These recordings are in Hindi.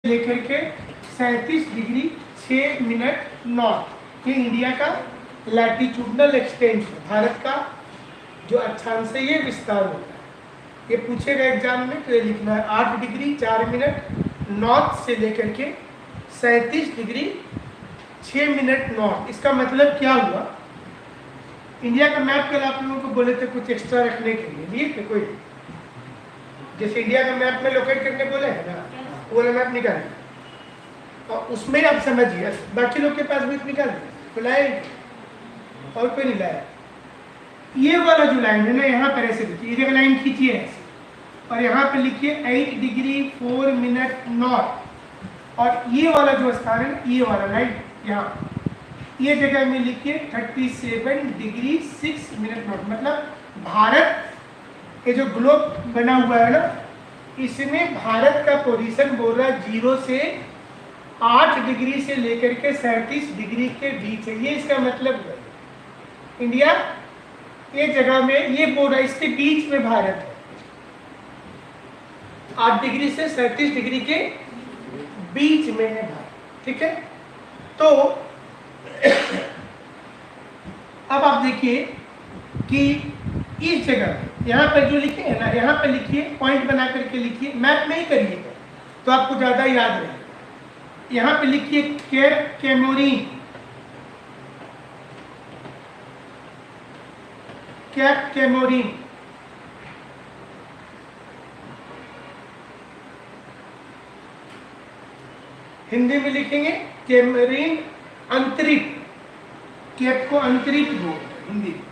लेकर के 37 डिग्री 6 मिनट नॉर्थ। ये इंडिया का लैटिट्यूडनल एक्सटेंट है, भारत का जो अक्षांश है ये विस्तार होता है। ये पूछेगा एग्जाम में तो ये लिखना है 8 डिग्री 4 मिनट नॉर्थ से लेकर के 37 डिग्री 6 मिनट नॉर्थ। इसका मतलब क्या हुआ? इंडिया का मैप कल आप लोगों को बोले थे कुछ एक्स्ट्रा रखने के लिए थे कोई, जैसे इंडिया का मैप में लोकेट करने बोले है ना, वो वाला मैप निकाल और उसमें आप समझिए, बाकी लोग के पास भी निकाल तो लाए और कोई नहीं लाया। ये वाला जो लाइन है ना, यहाँ पर ऐसे देखिए, ये जगह लाइन खींचिए ऐसे और यहाँ पे लिखिए 8 डिग्री 4 मिनट नॉर्थ, और ये वाला जो स्थान है ये वाला लाइन यहाँ ये जगह में लिखिए 37 डिग्री 6 मिनट नॉर्थ। मतलब भारत ये जो ग्लोब बना हुआ है ना, इसमें भारत का पोजीशन बोल रहा है 0 से 8 डिग्री से लेकर के 37 डिग्री के बीच है। ये इसका मतलब है इंडिया ये जगह में ये बोल रहा है इसके बीच में भारत है, 8 डिग्री से 37 डिग्री के बीच में है भारत। ठीक है, तो अब आप देखिए कि इस जगह यहाँ पर जो लिखे है ना, यहाँ पर लिखिए पॉइंट बना करके लिखिए, मैप में ही करिएगा तो आपको ज़्यादा याद रहेगा। यहाँ पे लिखिए केप कैमोरीन, कैप कैमोरीन। हिंदी में लिखेंगे कैमरीन अंतरिक्ष, केप को अंतरिक्ष बोलते हिंदी में।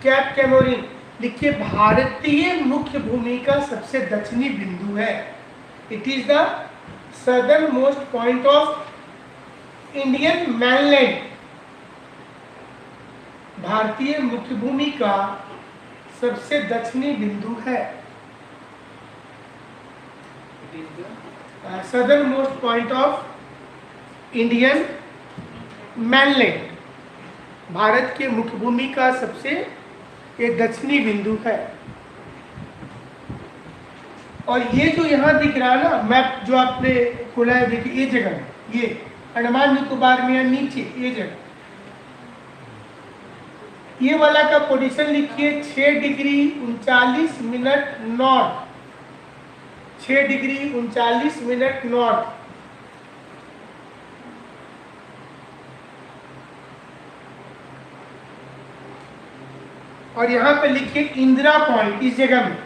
कैप कैमोरीन लिखिए भारतीय मुख्य भूमि का सबसे दक्षिणी बिंदु है। It is the southern most point of Indian mainland. भारतीय मुख्य भूमि का सबसे दक्षिणी बिंदु है। Southern most point of Indian mainland, Bharat के मुख्य भूमि का सबसे ये दक्षिणी बिंदु है। और ये जो यहाँ दिख रहा है ना मैप जो आपने खोला है, देखिए ये जगह ये अंडमान निकोबार में या नीचे ये जगह, ये वाला का पोजीशन लिखिए 6 degree 39 minute north, 6 degree 39 minute north. और यहां पे लिखिए इंदिरा पॉइंट, इस जगह में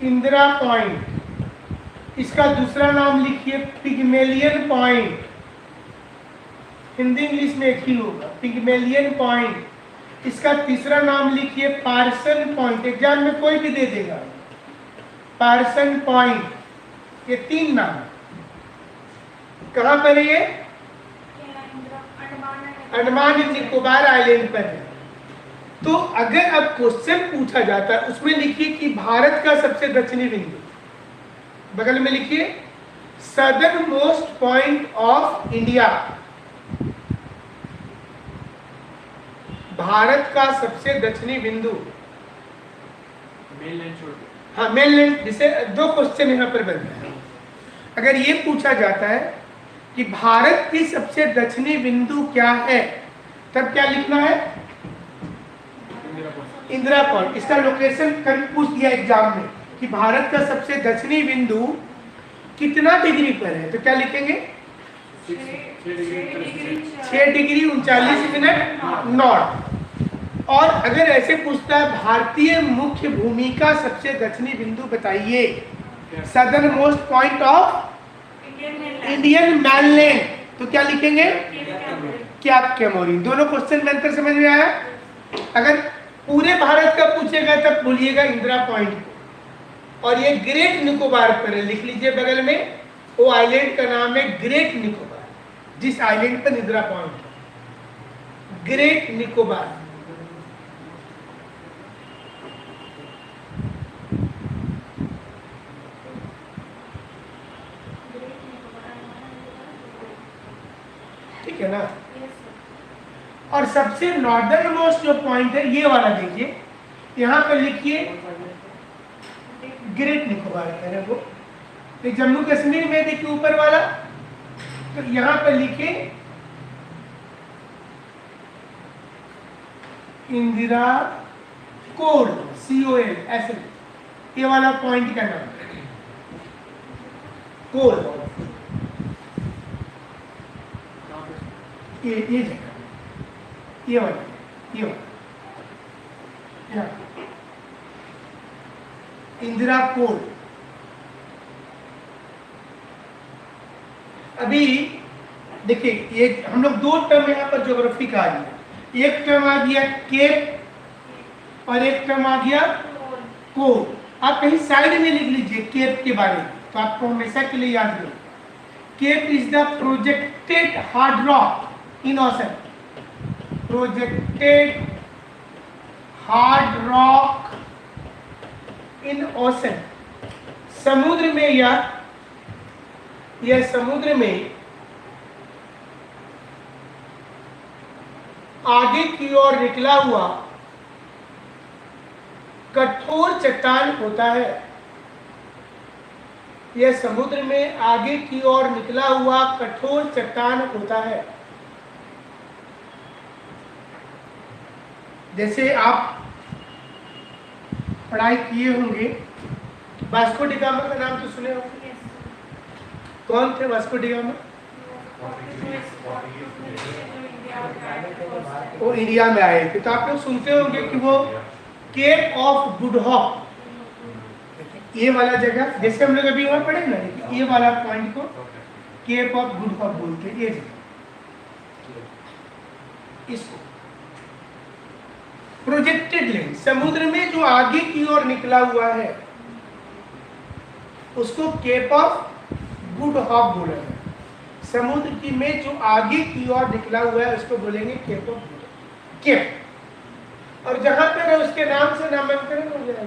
इंदिरा पॉइंट। इसका दूसरा नाम लिखिए पिग्मेलियन पॉइंट, हिंदी इंग्लिश में एक ही होगा, पिग्मेलियन पॉइंट। इसका तीसरा नाम लिखिए पार्सन पॉइंट, एग्जाम में कोई भी दे देगा पार्सन पॉइंट। ये 3 नाम कहां पर है? ये अंडमान निकोबार आइलैंड पर है। तो अगर अब क्वेश्चन पूछा जाता है उसमें लिखिए कि भारत का सबसे दक्षिणी बिंदु, बगल में लिखिए southern most point of India, Bharat का सबसे दक्षिणी बिंदु। हाँ मेनलैंड, जिसे 2 क्वेश्चन यहाँ पर बनता है। अगर ये पूछा जाता है कि भारत की सबसे दक्षिणी बिंदु क्या है, तब क्या लिखना है? इंदिरा पॉइंट। इसका लोकेशन कभी पूछ दिया एग्जाम में कि भारत का सबसे दक्षिणी बिंदु कितना डिग्री पर है, तो क्या लिखेंगे? 6 डिग्री 39 मिनट नॉर्थ। और अगर ऐसे पूछता है भारतीय मुख्य भूमि का सबसे दक्षिणी बिंदु बताइए, southern most point of Indian mainland, तो क्या लिखेंगे? कैप कैमोरीन। दोनों क्वेश्चन में अंतर समझ में आया? अगर पूरे भारत का पूछेगा तब बोलिएगा इंदिरा पॉइंट को। और ये ग्रेट निकोबार पर है, लिख लीजिए बगल में, वो आइलैंड का नाम है ग्रेट निकोबार, जिस आइलैंड पर इंदिरा पॉइंट है, ग्रेट निकोबार। ठीक है ना? और सबसे नॉर्दर्न मोस्ट जो पॉइंट है ये वाला देखिए, यहाँ पर लिखिए ग्रेट निकोबार कह रहे वो, तो जम्मू कश्मीर में देखिए ऊपर वाला, तो यहाँ पर लिखिए इंदिरा कोल, COL ऐसे, ये वाला पॉइंट का नाम कोल, ये जगह, ये वाला, ये वाला इंदिरा कोल। अभी देखिए ये हम लोग दो टर्म यहाँ पर ज्योग्राफी का आ गया, एक टर्म आ गया केप और एक टर्म आ गया कोल। आप कहीं साइड में लिख लीजिए केप के बारे में, तो आपको हमेशा के लिए याद रहे। Cape is the projected hard rock in ocean, projected hard rock in ocean, समुद्र में यह समुद्र में आगे की ओर निकला हुआ कठोर चट्टान होता है। यह समुद्र में आगे की ओर निकला हुआ कठोर चट्टान होता है। जैसे आप पढ़ाई किए होंगे, वास्को डी गामा का नाम तो सुने होंगे। कौन थे वास्को डी गामा? वो इंडिया में आए थे, तो आप लोग सुनते होंगे कि वो केप ऑफ गुड होप, ये वाला जगह, जैसे हम लोग अभी वहां पढ़े ना, ये वाला पॉइंट को केप ऑफ गुड होप बोलते हैं। ये जगह इसको प्रोजेक्टेड लैंड, समुद्र में जो आगे की ओर निकला हुआ है उसको केप ऑफ गुड होप बोला है। समुद्र की में जो आगे की ओर निकला हुआ है उसको बोलेंगे cape of good hope, cape. और जहां पर है उसके नाम से नामांकन हो जाएगा,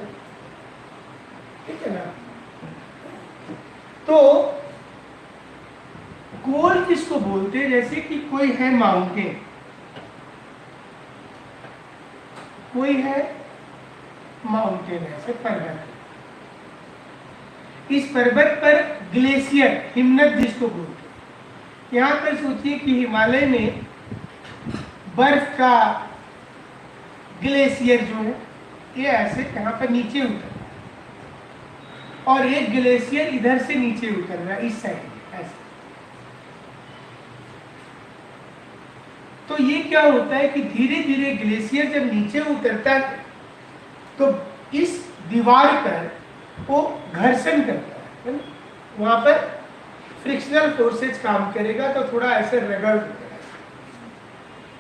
ठीक है ना। तो कोल किसको बोलते हैं? जैसे कि कोई है माउंटेन, कोई है माउंटेन, ऐसे पर्वत, इस पर्वत पर ग्लेशियर, हिमनद जिसको बोलते हैं। यहाँ पर सोचिए कि हिमालय में बर्फ का ग्लेशियर जो है ये ऐसे यहाँ पर नीचे उतर रहा है और एक ग्लेशियर इधर से नीचे उतर रहा है इस साइड ऐसे। तो ये क्या होता है कि धीरे धीरे ग्लेशियर जब नीचे उतरता है तो इस दीवार पर वो घर्षण करता है, वहां पर फ्रिक्शनल फोर्सेज काम करेगा तो थोड़ा ऐसे रगड़ होता है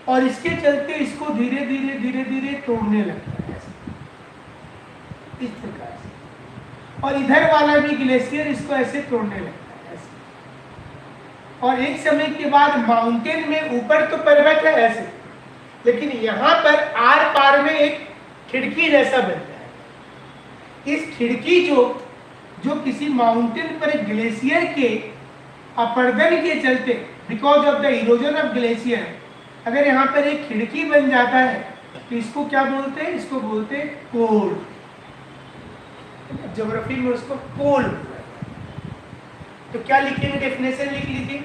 और इसके चलते इसको धीरे धीरे धीरे धीरे तोड़ने लगता है इस प्रकार से। और इधर वाला भी ग्लेशियर इसको ऐसे तोड़ने लगता है ऐसे। और एक समय के बाद माउंटेन में ऊपर तो पर्वत है ऐसे, लेकिन यहाँ पर आर पार में एक खिड़की जैसा बनता है। इस खिड़की जो किसी माउंटेन पर ग्लेशियर के अपर्दन के चलते, because of the erosion of glacier, अगर यहाँ पर एक खिड़की बन जाता है तो इसको क्या बोलते हैं? इसको बोलते हैं कोल। ज्योग्राफी में उसको कोल। तो क्या लिखेंगे? डेफिनेशन लिख लीजिए।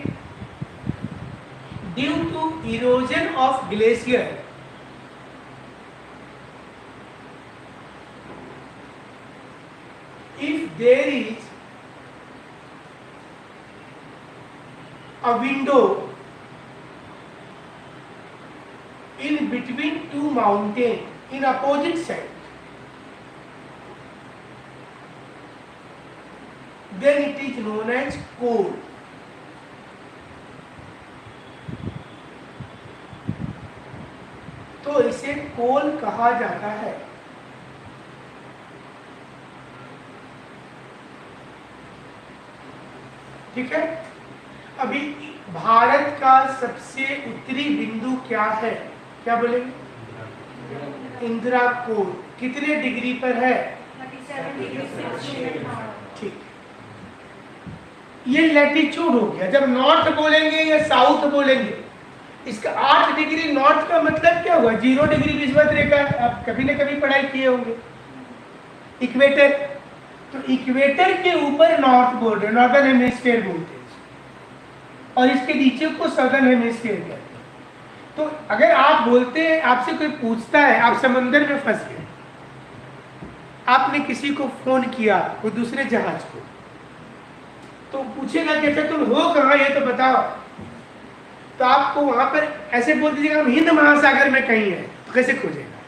Due to erosion of glacier, if there is a window in between two mountains in opposite side, then it is known as coal. तो इसे कोल कहा जाता है। ठीक है। अभी भारत का सबसे उत्तरी बिंदु क्या है? क्या बोलेंगे? इंदिरा कोल। कितने डिग्री पर है? ठीक। ये लैटिट्यूड हो गया। जब नॉर्थ बोलेंगे या साउथ बोलेंगे इसका 8 डिग्री नॉर्थ का मतलब क्या हुआ? 0 डिग्री विषुवत रेखा, आप कभी न कभी पढ़ाई किए होंगे। इक्वेटर, तो इक्वेटर के ऊपर नॉर्थ बोल रहे, नॉर्दर्न हेमिस्फीयर बोलते हैं, और इसके नीचे को सदर्न हेमिस्फीयर कहते हैं। तो अगर आप बोलते हैं, आपसे कोई पूछता है, आप समंदर में फंस गए, आपने किसी को फोन किया, वो दूसरे जहाज को, तो पूछेगा कि अच्छा तुम हो कहाँ, ये तो बताओ। तो आपको वहां पर ऐसे बोल दीजिएगा हम हिंद महासागर में कहीं है, तो कैसे खोजेगा?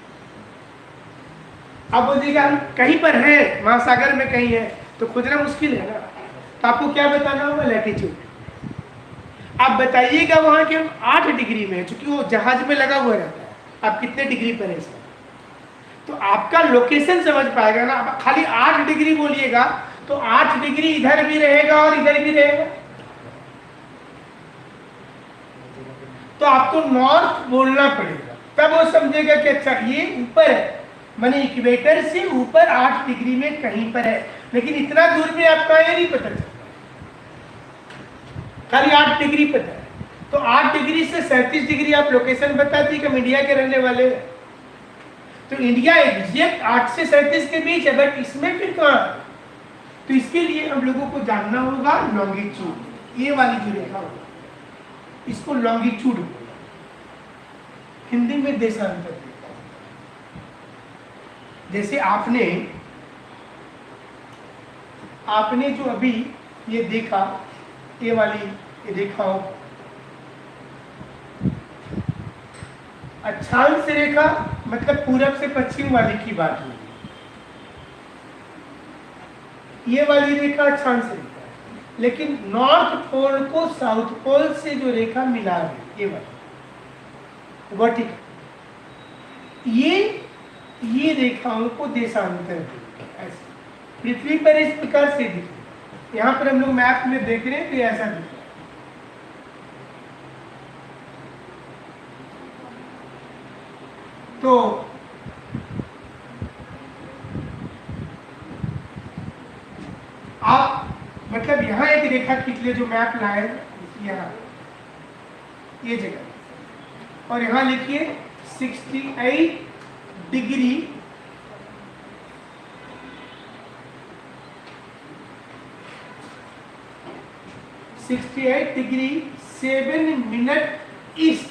आप बोल दीजिएगा हम कहीं पर है, महासागर में कहीं है, तो खोजना मुश्किल है ना। तो आपको क्या बताना होगा? लैटिट्यूड। आप बताइएगा वहां कि हम 8 डिग्री में है, चूंकि वो जहाज में लगा हुआ रहता है, आप कितने डिग्री पर है सर, तो आपका लोकेशन समझ पाएगा ना। आप खाली 8 डिग्री बोलिएगा तो 8 डिग्री इधर भी रहेगा और इधर भी रहेगा, तो आपको नॉर्थ बोलना पड़ेगा, तब वो समझेगा कि अच्छा ये ऊपर है, माने इक्वेटर से ऊपर 8 डिग्री में कहीं पर है। लेकिन इतना दूर में आपका ये नहीं पता चलता, खाली 8 डिग्री पता है। तो 8 डिग्री से 37 डिग्री आप लोकेशन बता दी कि हम इंडिया के रहने वाले हैं, तो इंडिया एग्जैक्ट 8 से 37 के बीच है, बट इसमें फिर कहाँ? तो इसके लिए हम लोगों को जानना होगा लॉन्गिट्यूड, ये वाली जो रेखा होगी इसको लॉन्गिट्यूड बोला, हिंदी में देशांतर रेखा। जैसे आपने जो अभी ये देखा, ये वाली रेखा हो, अक्षांश रेखा मतलब पूरब से पश्चिम वाली की बात हुई, ये वाली रेखा अक्षांश रेखा है। लेकिन नॉर्थ पोल को साउथ पोल से जो रेखा मिला है, ये वाली वर्टिकल, ये रेखाओं को देशांतर बोलते हैं। ऐसे पृथ्वी पर इस प्रकार से दिखे, यहाँ पर हम लोग मैप में देख रहे हैं तो ऐसा दिख रहा है। तो आप मतलब यहाँ एक रेखा खींच ले, जो मैप लाए यहाँ ये जगह, और यहाँ लिखिए 68 डिग्री 7 मिनट ईस्ट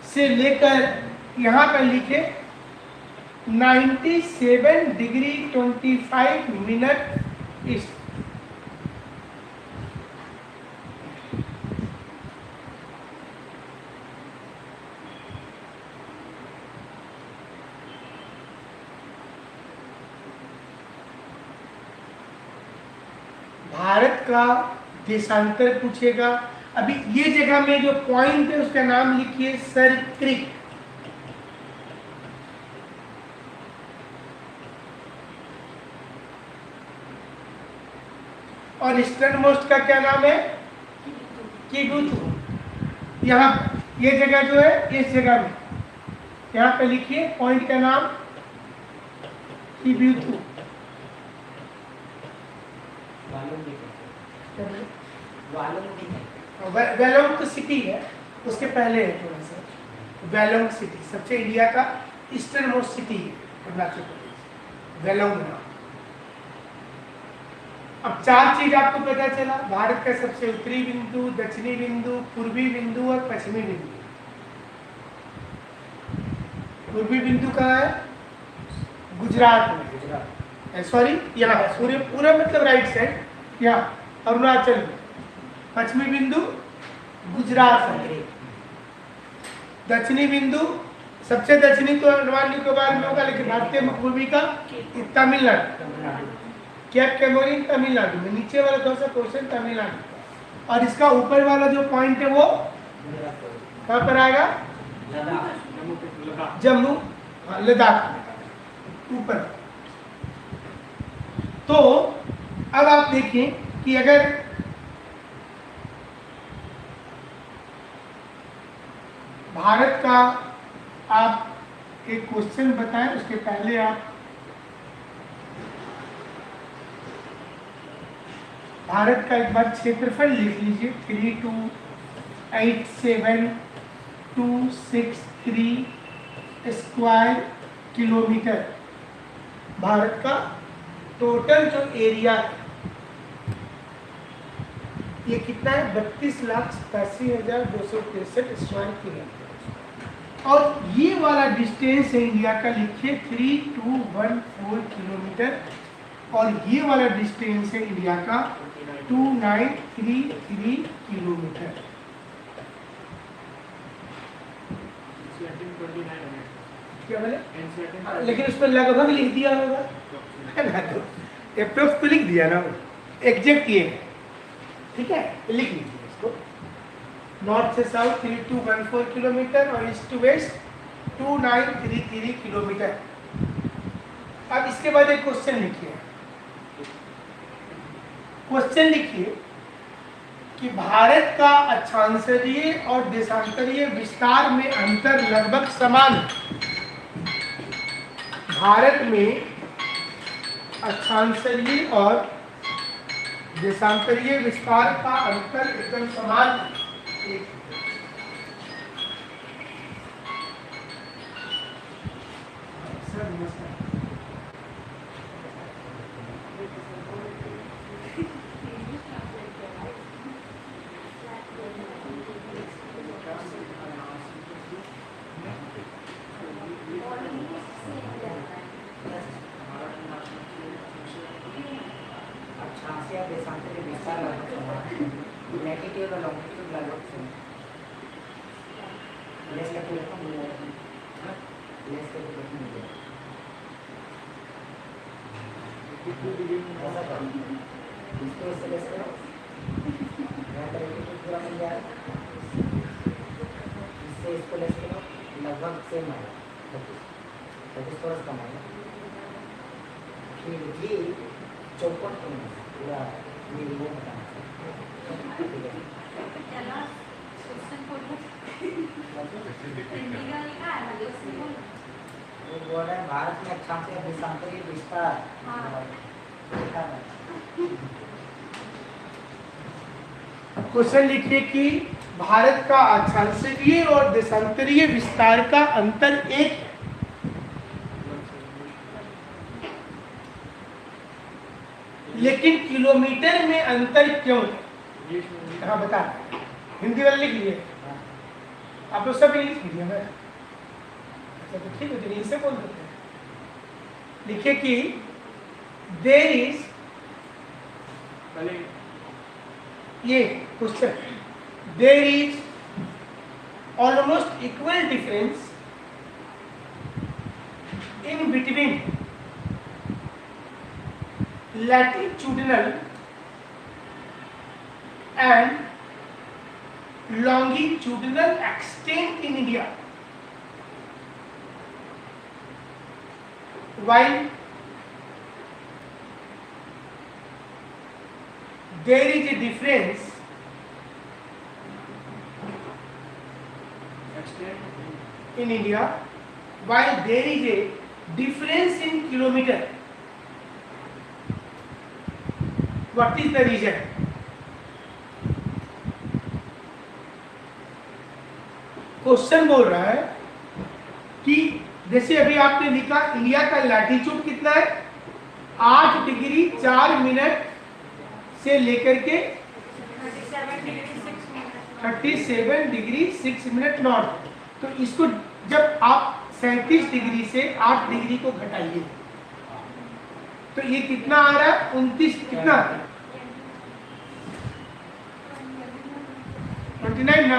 से लेकर यहाँ पर लिखे 97 डिग्री 25 मिनट ईस्ट। भारत का देशांतर पूछेगा। अभी ये जगह में जो पॉइंट है उसका नाम लिखिए सर क्रिक। और ईस्टर्न मोस्ट का क्या नाम है? किबुतु। यहाँ ये जगह जो है, इस जगह में यहाँ पे लिखिए पॉइंट का नाम किबुतु। वेलोंग तो सिटी है, उसके पहले है थोड़ा सा। वेलोंग सिटी सबसे इंडिया का ईस्टर्न मोस्ट सिटी है, अरुणाचल प्रदेश, वेलोंग नाम। अब 4 चीज आपको पता चला, भारत का सबसे उत्तरी बिंदु, दक्षिणी बिंदु, पूर्वी बिंदु और पश्चिमी बिंदु। पूर्वी बिंदु कहाँ है? गुजरात में। सॉरी यहाँ है, सूर्य पूरा मतलब राइट साइड, यहाँ अरुणाचल में। पश्चिमी बिंदु गुजरात है। दक्षिणी बिंदु सबसे दक्षिणी तो अंडमान निकोबार में होगा, लेकिन भारतीय भूमि का तमिलनाडु, कैप कैमोरिन तमिलनाडु में। नीचे वाला थोड़ा सा क्वेश्चन तमिलनाडु। और इसका ऊपर वाला जो पॉइंट है वो कहाँ पर आएगा? जम्मू, लद्दाख ऊपर। तो अब आप देखिए कि अगर भारत का आप एक क्वेश्चन बताएं, उसके पहले आप भारत का एक बार क्षेत्रफल लिख लीजिए। 87,263 स्क्वायर किलोमीटर भारत का टोटल जो एरिया है ये कितना है? 32,87,263 स्क्वायर किलोमीटर। और ये वाला डिस्टेंस है इंडिया का, लिखिए 3214 किलोमीटर। और ये वाला डिस्टेंस है इंडिया का 2933 किलोमीटर। क्या बोले? लेकिन उसमें लगभग लिख दिया होगा है ना, तो अप्रोक्स तो लिख दिया ना, एग्जैक्ट ये है, ठीक है, लिख लीजिए इसको। नॉर्थ से साउथ 3214 किलोमीटर और ईस्ट टू वेस्ट 2933 किलोमीटर। अब इसके बाद एक क्वेश्चन लिखिए। क्वेश्चन लिखिए कि भारत का अक्षांशीय और देशांतरीय विस्तार में अंतर लगभग समान है। भारत में अक्षांशीय और देशांतरीय विस्तार का अंतर एकदम समान है। लगभग सेम है, 34 कम है। फिर ये 54 कम है, पूरा ये वो बताना वो बोल रहे हैं भारत में अक्षांशीय देशांतरीय विस्तार। क्वेश्चन लिखिए कि भारत का अक्षांशीय और देशांतरीय विस्तार का अंतर एक है। लेकिन किलोमीटर में अंतर क्यों है? हाँ बता, हिंदी वाले लिख लिए आप लोग, सब इंग्लिश लीजिए मैं। अच्छा तो ठीक है, तो इनसे बोल देते हैं। लिखिए कि देयर इज, ये question, there is almost equal difference in between latitudinal and longitudinal extent in India, while there is a difference in India, while there is a difference in kilometer. What is the reason? Question बोल रहा है कि जैसे अभी आपने लिखा इंडिया का लैटिट्यूड कितना है, 8 डिग्री 4 मिनट से लेकर के 37 डिग्री 6 मिनट नॉर्थ। तो इसको जब आप 37 डिग्री से 8 डिग्री को घटाइए तो ये कितना आ रहा है? 29 कितना? 29 ना,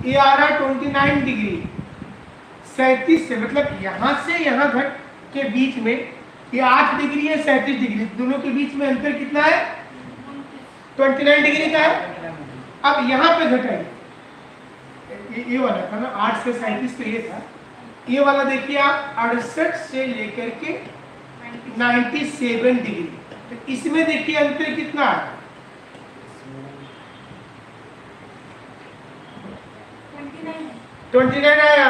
ये आ रहा है 29 डिग्री। 37 से मतलब यहाँ से यहाँ घट के बीच में ये 8 डिग्री है, 37 डिग्री, दोनों के बीच में अंतर कितना है? 29 डिग्री का है। अब यहाँ पे घटाइए, ये वाला था ना 8 से 37 तो ये था, ये वाला देखिए आप 68 से लेकर के 97 डिग्री, तो इसमें देखिए अंतर कितना है? 29 आया।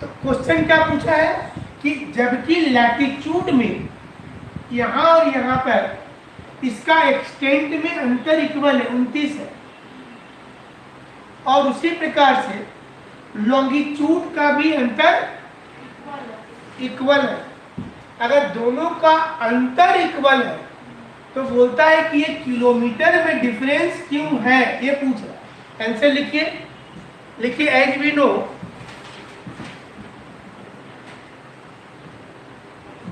तो क्वेश्चन क्या पूछा है कि जबकि लैटिट्यूड में यहाँ और यहाँ पर इसका एक्सटेंट में अंतर इक्वल है, 29 है, और उसी प्रकार से लॉन्गिट्यूड का भी अंतर इक्वल है। अगर दोनों का अंतर इक्वल है तो बोलता है कि ये किलोमीटर में डिफरेंस क्यों है, ये पूछ रहा है। आंसर लिखिए as we know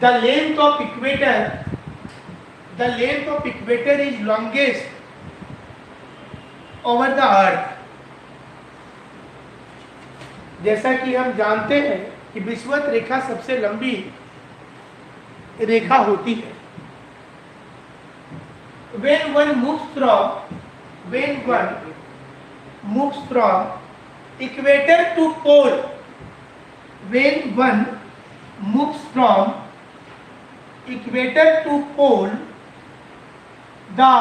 the length of equator is longest over the earth. जैसा कि हम जानते हैं कि विषुवत रेखा सबसे लंबी रेखा होती है। when one moves from equator to pole, when one moves from equator to pole, the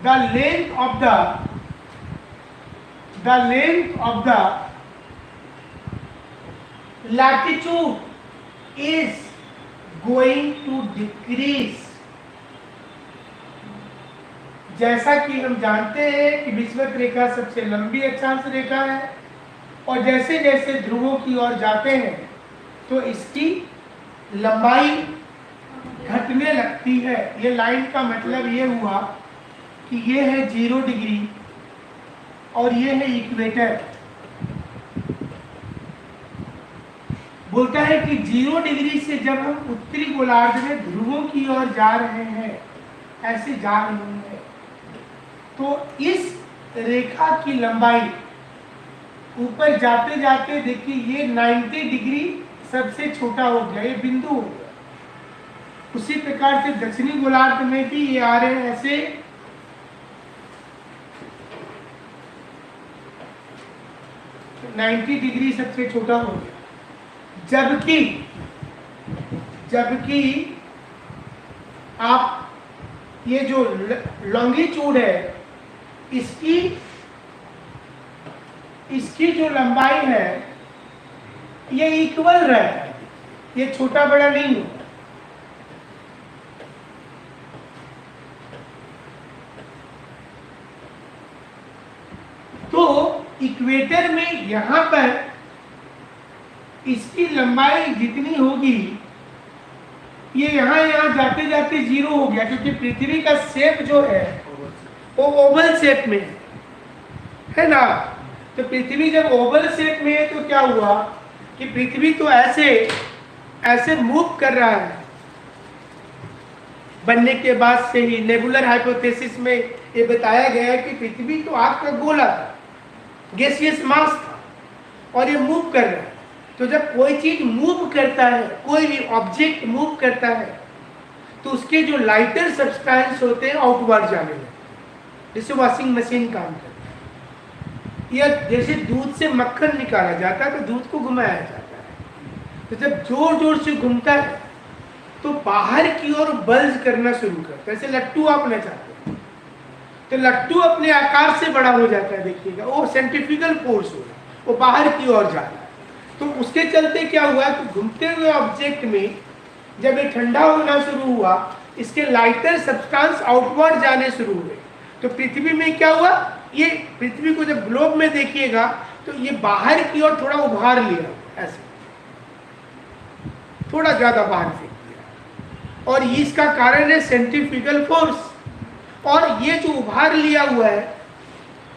length of the latitude is going to decrease। जैसा कि हम जानते हैं कि विषुवत रेखा सबसे लंबी अक्षांश रेखा है और जैसे जैसे ध्रुवों की ओर जाते हैं तो इसकी लंबाई घटने लगती है। ये लाइन का मतलब ये हुआ कि ये है 0 डिग्री और ये है इक्वेटर। बोलता है कि 0 डिग्री से जब हम उत्तरी गोलार्ध में ध्रुवों की ओर जा रहे हैं, ऐसे जा रहे हैं, तो इस रेखा की लंबाई ऊपर जाते जाते देखिए ये 90 डिग्री सबसे छोटा हो गया, ये बिंदु हो गया। उसी प्रकार से दक्षिणी गोलार्ध में भी ये आ रहे हैं ऐसे, तो 90 डिग्री सबसे छोटा हो गया। जबकि आप ये जो लॉन्गिट्यूड है इसकी जो लंबाई है ये इक्वल रहता है, ये छोटा बड़ा नहीं होता। तो इक्वेटर में यहां पर इसकी लंबाई जितनी होगी ये यहां जाते जाते 0 हो गया, क्योंकि पृथ्वी का शेप जो है वो ओवल शेप में है ना। तो पृथ्वी जब ओवल शेप में है तो क्या हुआ कि पृथ्वी तो ऐसे मूव कर रहा है। बनने के बाद से ही नेबुलर हाइपोथेसिस में ये बताया गया है कि पृथ्वी तो आग का गोला था, गैसियस मास था और ये मूव कर रहा है। तो जब कोई चीज मूव करता है, कोई भी ऑब्जेक्ट मूव करता है, तो उसके जो लाइटर सब्सटेंस होते हैं आउटवर्ड जाने लगते हैं, जैसे वॉशिंग मशीन काम करता है, या जैसे दूध से मक्खन निकाला जाता है तो दूध को घुमाया जाता है। तो जब जोर जोर से घूमता है तो बाहर की ओर बल्ज करना शुरू करता है। जैसे लट्टू आप नचाते हैं तो लट्टू अपने आकार से बड़ा हो जाता है, देखिएगा वो सेंट्रीफ्यूगल फोर्स हो रहा है, वो बाहर की ओर जा रहा है। तो उसके चलते क्या हुआ कि घूमते हुए ऑब्जेक्ट में जब ये ठंडा होना शुरू हुआ, इसके लाइटर सब्सटेंस आउटवर्ड जाने शुरू हुए। तो पृथ्वी में क्या हुआ, ये पृथ्वी को जब ग्लोब में देखिएगा तो ये बाहर की ओर थोड़ा उभार लिया, ऐसे थोड़ा ज्यादा बाहर फेंक दिया, और इसका कारण है सेंट्रीफ्यूगल फोर्स। और ये जो उभार लिया हुआ है,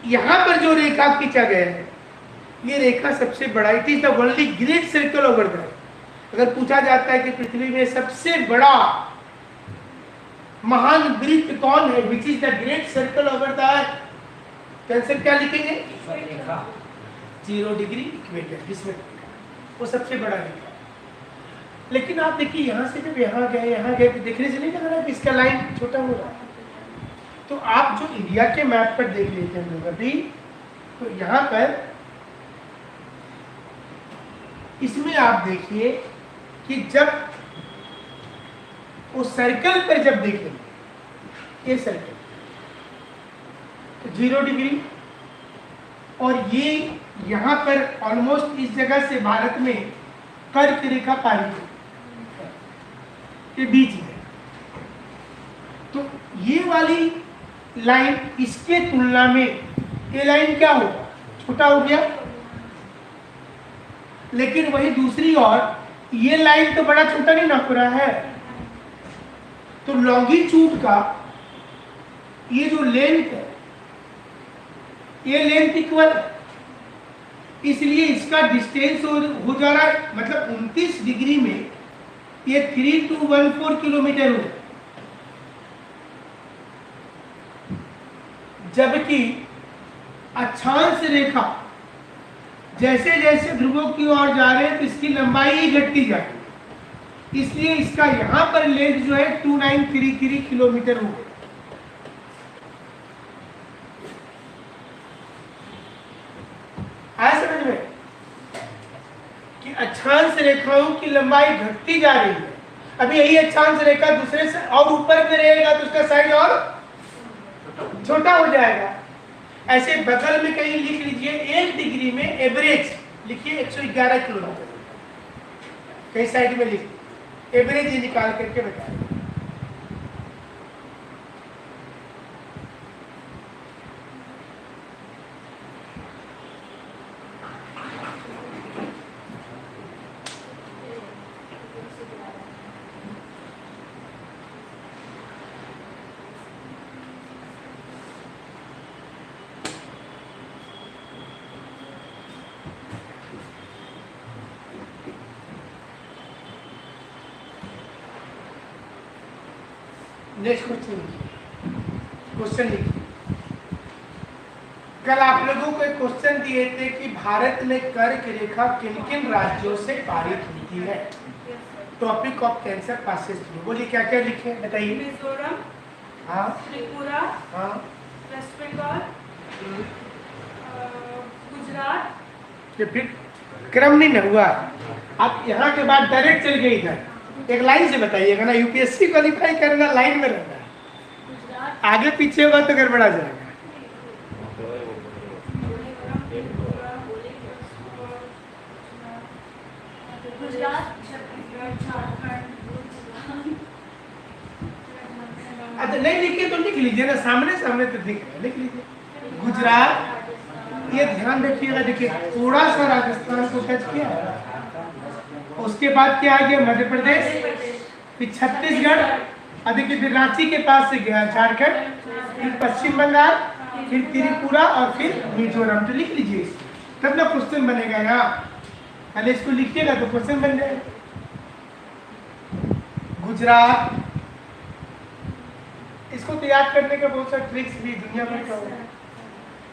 यहां पर जो रेखा खींचा गया है, ये रेखा सबसे बड़ा, it is the only great circle over the अर्थ। अगर पूछा जाता है कि पृथ्वी में सबसे बड़ा महान वृत्त कौन है, which is the great circle over the अर्थ, तो आंसर क्या लिखेंगे, 0 डिग्री इक्वेटर, जिसमें वो सबसे बड़ा रेखा। लेकिन आप देखिए यहां से जब यहाँ गए तो देखने से नहीं लग रहा कि इसका लाइन छोटा हो रहा है। तो आप जो इंडिया के मैप पर देख लेते हैं लोग अभी, तो यहाँ पर इसमें आप देखिए कि जब उस सर्कल पर जब देखेंगे, ये सर्कल तो 0 डिग्री, और ये यहाँ पर ऑलमोस्ट इस जगह से भारत में कर्क रेखा पारित के बीच में, तो ये वाली लाइन इसके तुलना में ये लाइन क्या होगा, छोटा हो गया। लेकिन वही दूसरी ओर ये लाइन तो बड़ा छोटा नहीं नाप रहा है, तो लॉन्गिट्यूड का ये जो लेंथ है, ये लेंथ इक्वल, इसलिए इसका डिस्टेंस हो जा रहा है, मतलब 29 डिग्री में ये 3214 किलोमीटर हो, जबकि अक्षांश रेखा जैसे जैसे ध्रुवों की ओर जा रहे हैं तो इसकी लंबाई ही घटती जाएगी, इसलिए इसका यहां पर लेंथ जो है 2933 किलोमीटर हो गया। आया समझ में कि अक्षांश रेखाओं की लंबाई घटती जा रही है। अभी यही अक्षांश रेखा दूसरे से और ऊपर में रहेगा तो उसका साइज और छोटा हो जाएगा। ऐसे बगल में कहीं लिख लीजिए 1 डिग्री में एवरेज लिखिए 111 किलोमीटर, कहीं साइड में लिख एवरेज ही निकाल करके बताइए। नेक्स्ट क्वेश्चन लिखिए। कल आप लोगों को एक क्वेश्चन दिए थे कि भारत में कर्क रेखा किन किन राज्यों से पारित होती है। Topic of cancer passes through, बोलिए क्या क्या लिखे बताइए। मिजोरम, हाँ त्रिपुरा, हाँ वेस्ट बंगाल, गुजरात। कि फिर क्रम नहीं ना हुआ, आप यहाँ के बाद डायरेक्ट चल गए इधर, एक लाइन से बताइएगा ना, यूपीएससी क्वालिफाई करना लाइन में रहना है, गुजरात, आगे पीछे होगा तो गड़बड़ा जाएगा। गुजरात, छत्तीसगढ़, झारखंड। अच्छा नहीं लिखिए तो लिख लीजिए ना, सामने सामने तो दिख रहा है, लिख लीजिए। गुजरात, ये ध्यान रखिएगा, देखिए थोड़ा सा राजस्थान को टच किया, उसके बाद क्या आ गया मध्य प्रदेश, फिर छत्तीसगढ़, अभी फिर रांची के पास से गया झारखंड, फिर पश्चिम बंगाल, फिर त्रिपुरा और फिर मिजोरम। तो लिख लीजिए तब ना क्वेश्चन बनेगा यहाँ, पहले इसको लिखिएगा तो क्वेश्चन बन जाएगा। गुजरात, इसको तो याद करने का बहुत सारे ट्रिक्स भी दुनिया भर का होगा,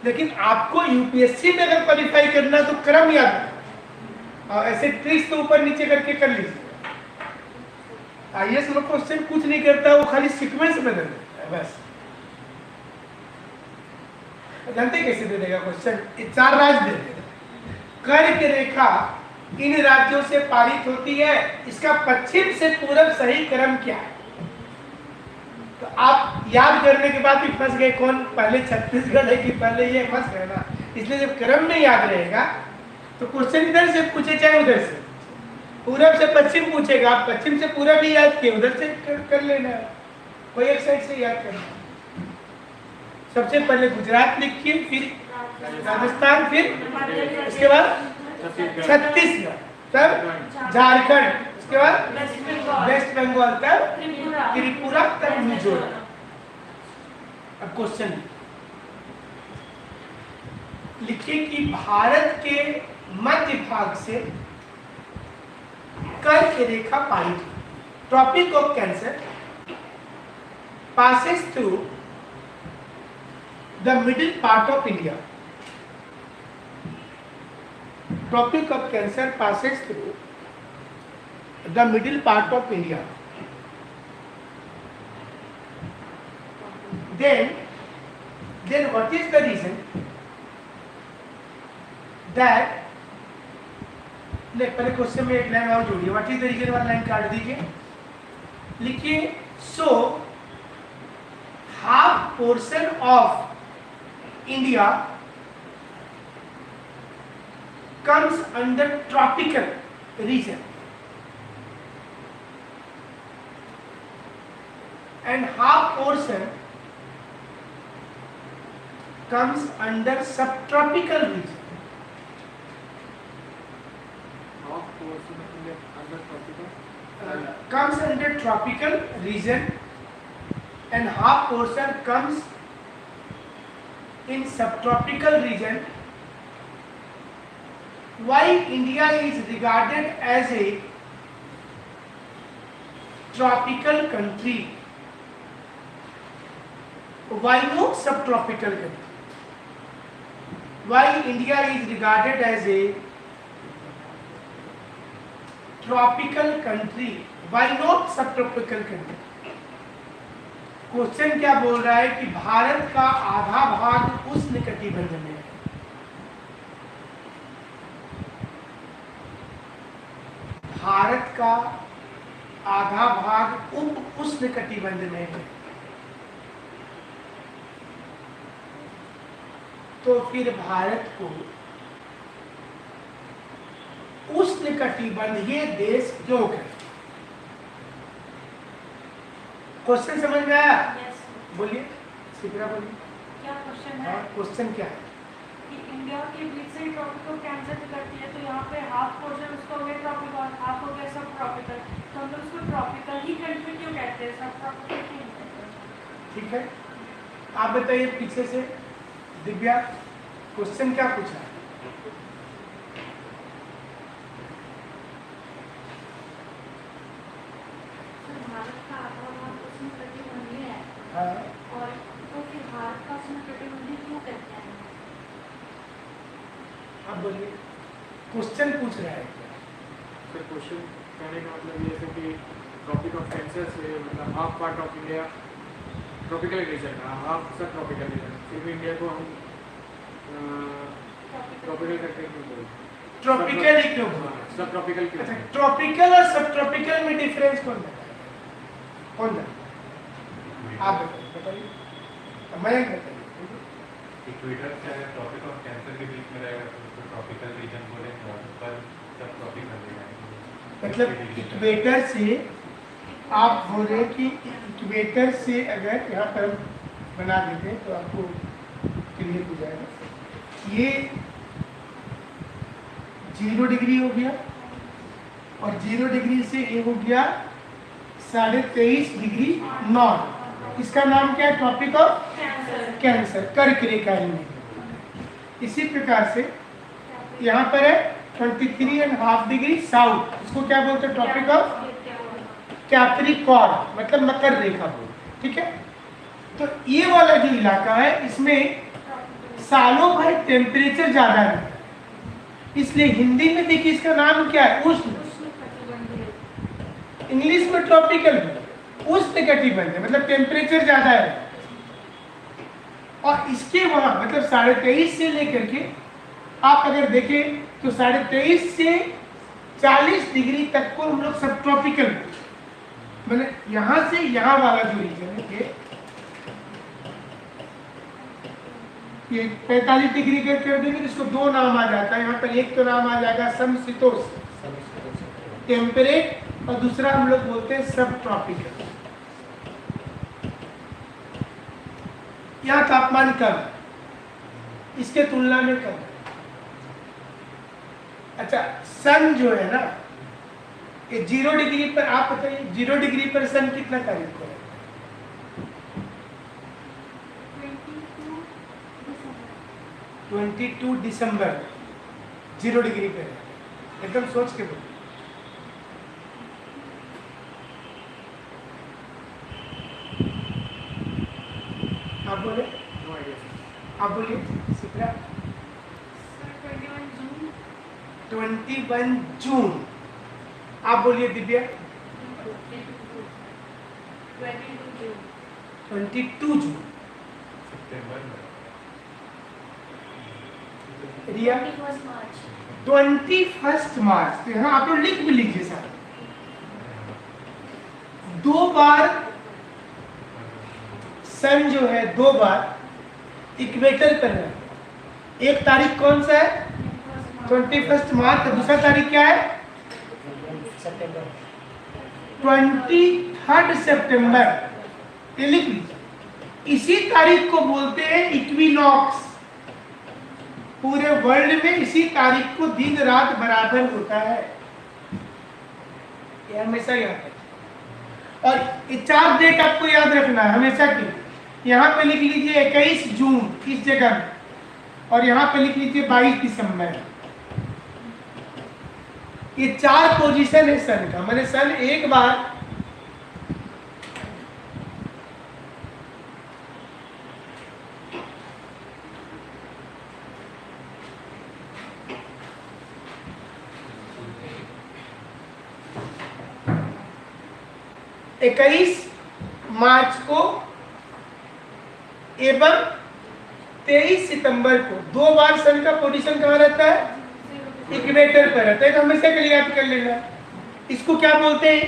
लेकिन आपको यूपीएससी में अगर क्वालिफाई करना तो क्रम याद रखना, और ऐसे ट्रिक्स तो ऊपर नीचे करके कर लीजिए। आईएएस में क्वेश्चन कुछ नहीं करता, वो खाली सीक्वेंस बदल देता है बस। जानते कैसे दे देगा क्वेश्चन, 4 राज्य दे देगा, कर्क रेखा इन राज्यों से पारित होती है, इसका पश्चिम से पूरब सही क्रम क्या है। तो आप याद करने के बाद भी फंस गए, कौन पहले छत्तीसगढ़ है कि पहले ये, फंस गए ना। इसलिए जब क्रम में याद रहेगा तो क्वेश्चन इधर से पूछे चाहे उधर से, पूरब से पश्चिम पूछेगा, आप पश्चिम से पूरब भी याद किए, उधर से कर लेना, कोई एक साइड से याद करना। सबसे पहले गुजरात लिखिए, फिर राजस्थान, फिर इसके बाद छत्तीसगढ़, तब झारखंड, उसके बाद वेस्ट बंगाल, तब त्रिपुरा, तब मिजोरम। अब क्वेश्चन लिखिए कि भारत के मध्य भाग से कर्क रेखा पारित, tropic of cancer passes through the middle part of India. Tropic of Cancer passes through the middle part of India. Then what is the reason that, पहले क्वेश्चन में एक लाइन और जोड़िए, व्हाट इज द रीजन वाला लाइन काट दीजिए, लिखिए so half portion of India comes under tropical region and half portion comes under subtropical region. Half portion in the under tropical. Comes under tropical region and half portion comes in subtropical region. Why India is regarded as a tropical country? Why no subtropical country? Why India is regarded as a tropical country? Why not subtropical country? Question क्या बोल रहा है कि भारत का आधा भाग उष्णकटिबंध में है, भारत का आधा भाग उप उष्णकटिबंध में है, तो फिर भारत को उष्णकटिबंधीय देश क्यों कहें? क्वेश्चन समझ में आया? Yes. बोलिए, शिप्रा बोलिए। क्या क्वेश्चन है क्वेश्चन क्या है? कि इंडिया के बीच से ट्रॉपिक को कैंसिल करती है, तो यहाँ पे हाफ पोर्शन उसका हो गया ट्रॉपिकल और हाफ हो गया सब ट्रॉपिकल, तो हम लोग उसको ट्रॉपिकल ही कंट्री क्यों कहते हैं, सब ट्रॉपिकल क्यों नहीं कहते? ठीक है, आप बताइए पीछे से। दिव्या, क्वेश्चन क्या पूछा है? सर, भारत का आधा भाग उष्णकटिबंधीय है हाँ, और तो फिर भारत का उष्णकटिबंधीय क्यों कहते हैं? आप बोलिए, क्वेश्चन पूछ रहा है। सर क्वेश्चन कहने का मतलब ये है कि ट्रॉपिक ऑफ कैंसर से मतलब half part of India tropical region, half सब ट्रॉपिकल रीजन, फिर भी इंडिया को हम ट्रॉपिकल कंट्री क्यों बोलते हैं? ट्रॉपिकल ही क्यों बोला? सब ट्रॉपिकल क्यों? अच्छा, ट्रॉपिकल और सब ट्रॉपिकल में डिफरेंस कौन बताएगा? कौन बताएगा? आप बताइए, मयंक बताइए। इक्वेटर से अगर ट्रॉपिक ऑफ कैंसर के बीच में रहेगा तो उसको ट्रॉपिकल रीजन बोलेंगे और ऊपर सब ट्रॉपिकल रहेगा। मतलब इक्वेटर से आप बोल रहे हैं कि इक्वेटर से अगर यहाँ पर बना देते हैं तो आपको क्लियर हो जाएगा। ये 0 डिग्री हो गया और 0 डिग्री से ये हो गया 23.5 डिग्री नॉर्थ। इसका नाम क्या है? ट्रॉपिक ऑफ कैंसर, कर्क रेखा में। इसी प्रकार से यहाँ पर है 23.5 डिग्री साउथ, इसको क्या बोलते हैं? ट्रॉपिक ऑफ कैप्रिकॉर्न, मतलब मकर रेखा बोलते। ठीक है, तो ये वाला जो इलाका है इसमें सालों भर टेम्परेचर ज्यादा है, इसलिए हिंदी में देखिए इसका नाम क्या है? उष्ण। इंग्लिश में ट्रॉपिकल, उष्ण कटिबंध, मतलब टेम्परेचर ज्यादा है। और इसके वहां मतलब 23.5 से लेकर के आप अगर देखें तो 23.5 से 40 डिग्री तक को हम लोग सब ट्रॉपिकल, मतलब यहां से यहां वाला जो रीजन है ये 45 डिग्री के कर देंगे, इसको 2 नाम आ जाता है यहाँ पर। एक तो नाम आ जाएगा समशीतोष्ण टेम्परेट और दूसरा हम लोग बोलते हैं सब ट्रॉपिकल। यहाँ तापमान कम, इसके तुलना में कम। अच्छा, सन जो है ना ये 0 डिग्री पर, आप बताइए 0 डिग्री पर सन कितना तारीख को है? 22 दिसंबर 0 डिग्री पे है। एकदम सोच के बोलो। आप बोले, नो आइडिया सर। आप बोलिए सिप्रा। 21 जून। आप बोलिए दिव्या। 22 जून। सितंबर में रिया 21 मार्च। तो यहाँ आप लोग लिख भी लीजिए साहब। 2 बार सन जो है 2 बार इक्वेटर पर है। एक तारीख कौन सा है? 21 मार्च। दूसरा तारीख क्या है? 23 सितंबर। ये लिख लीजिए। इसी तारीख को बोलते हैं इक्विनॉक्स। पूरे वर्ल्ड में इसी तारीख को दिन रात बराबर होता है, ये हमेशा याद है। और ये 4 डेट आपको याद रखना है हमेशा की। यहाँ पे लिख लीजिए 21 जून इस जगह में, और यहाँ पे लिख लीजिए 22 दिसंबर। ये 4 पोजीशन है सन का। मैंने सन एक बार इक्कीस मार्च को एवं 23 सितंबर को 2 बार सन का पोजीशन कहाँ रहता है? इक्वेटर पर रहता है। तो हमेशा के लिए याद कर लेना। इसको क्या बोलते हैं?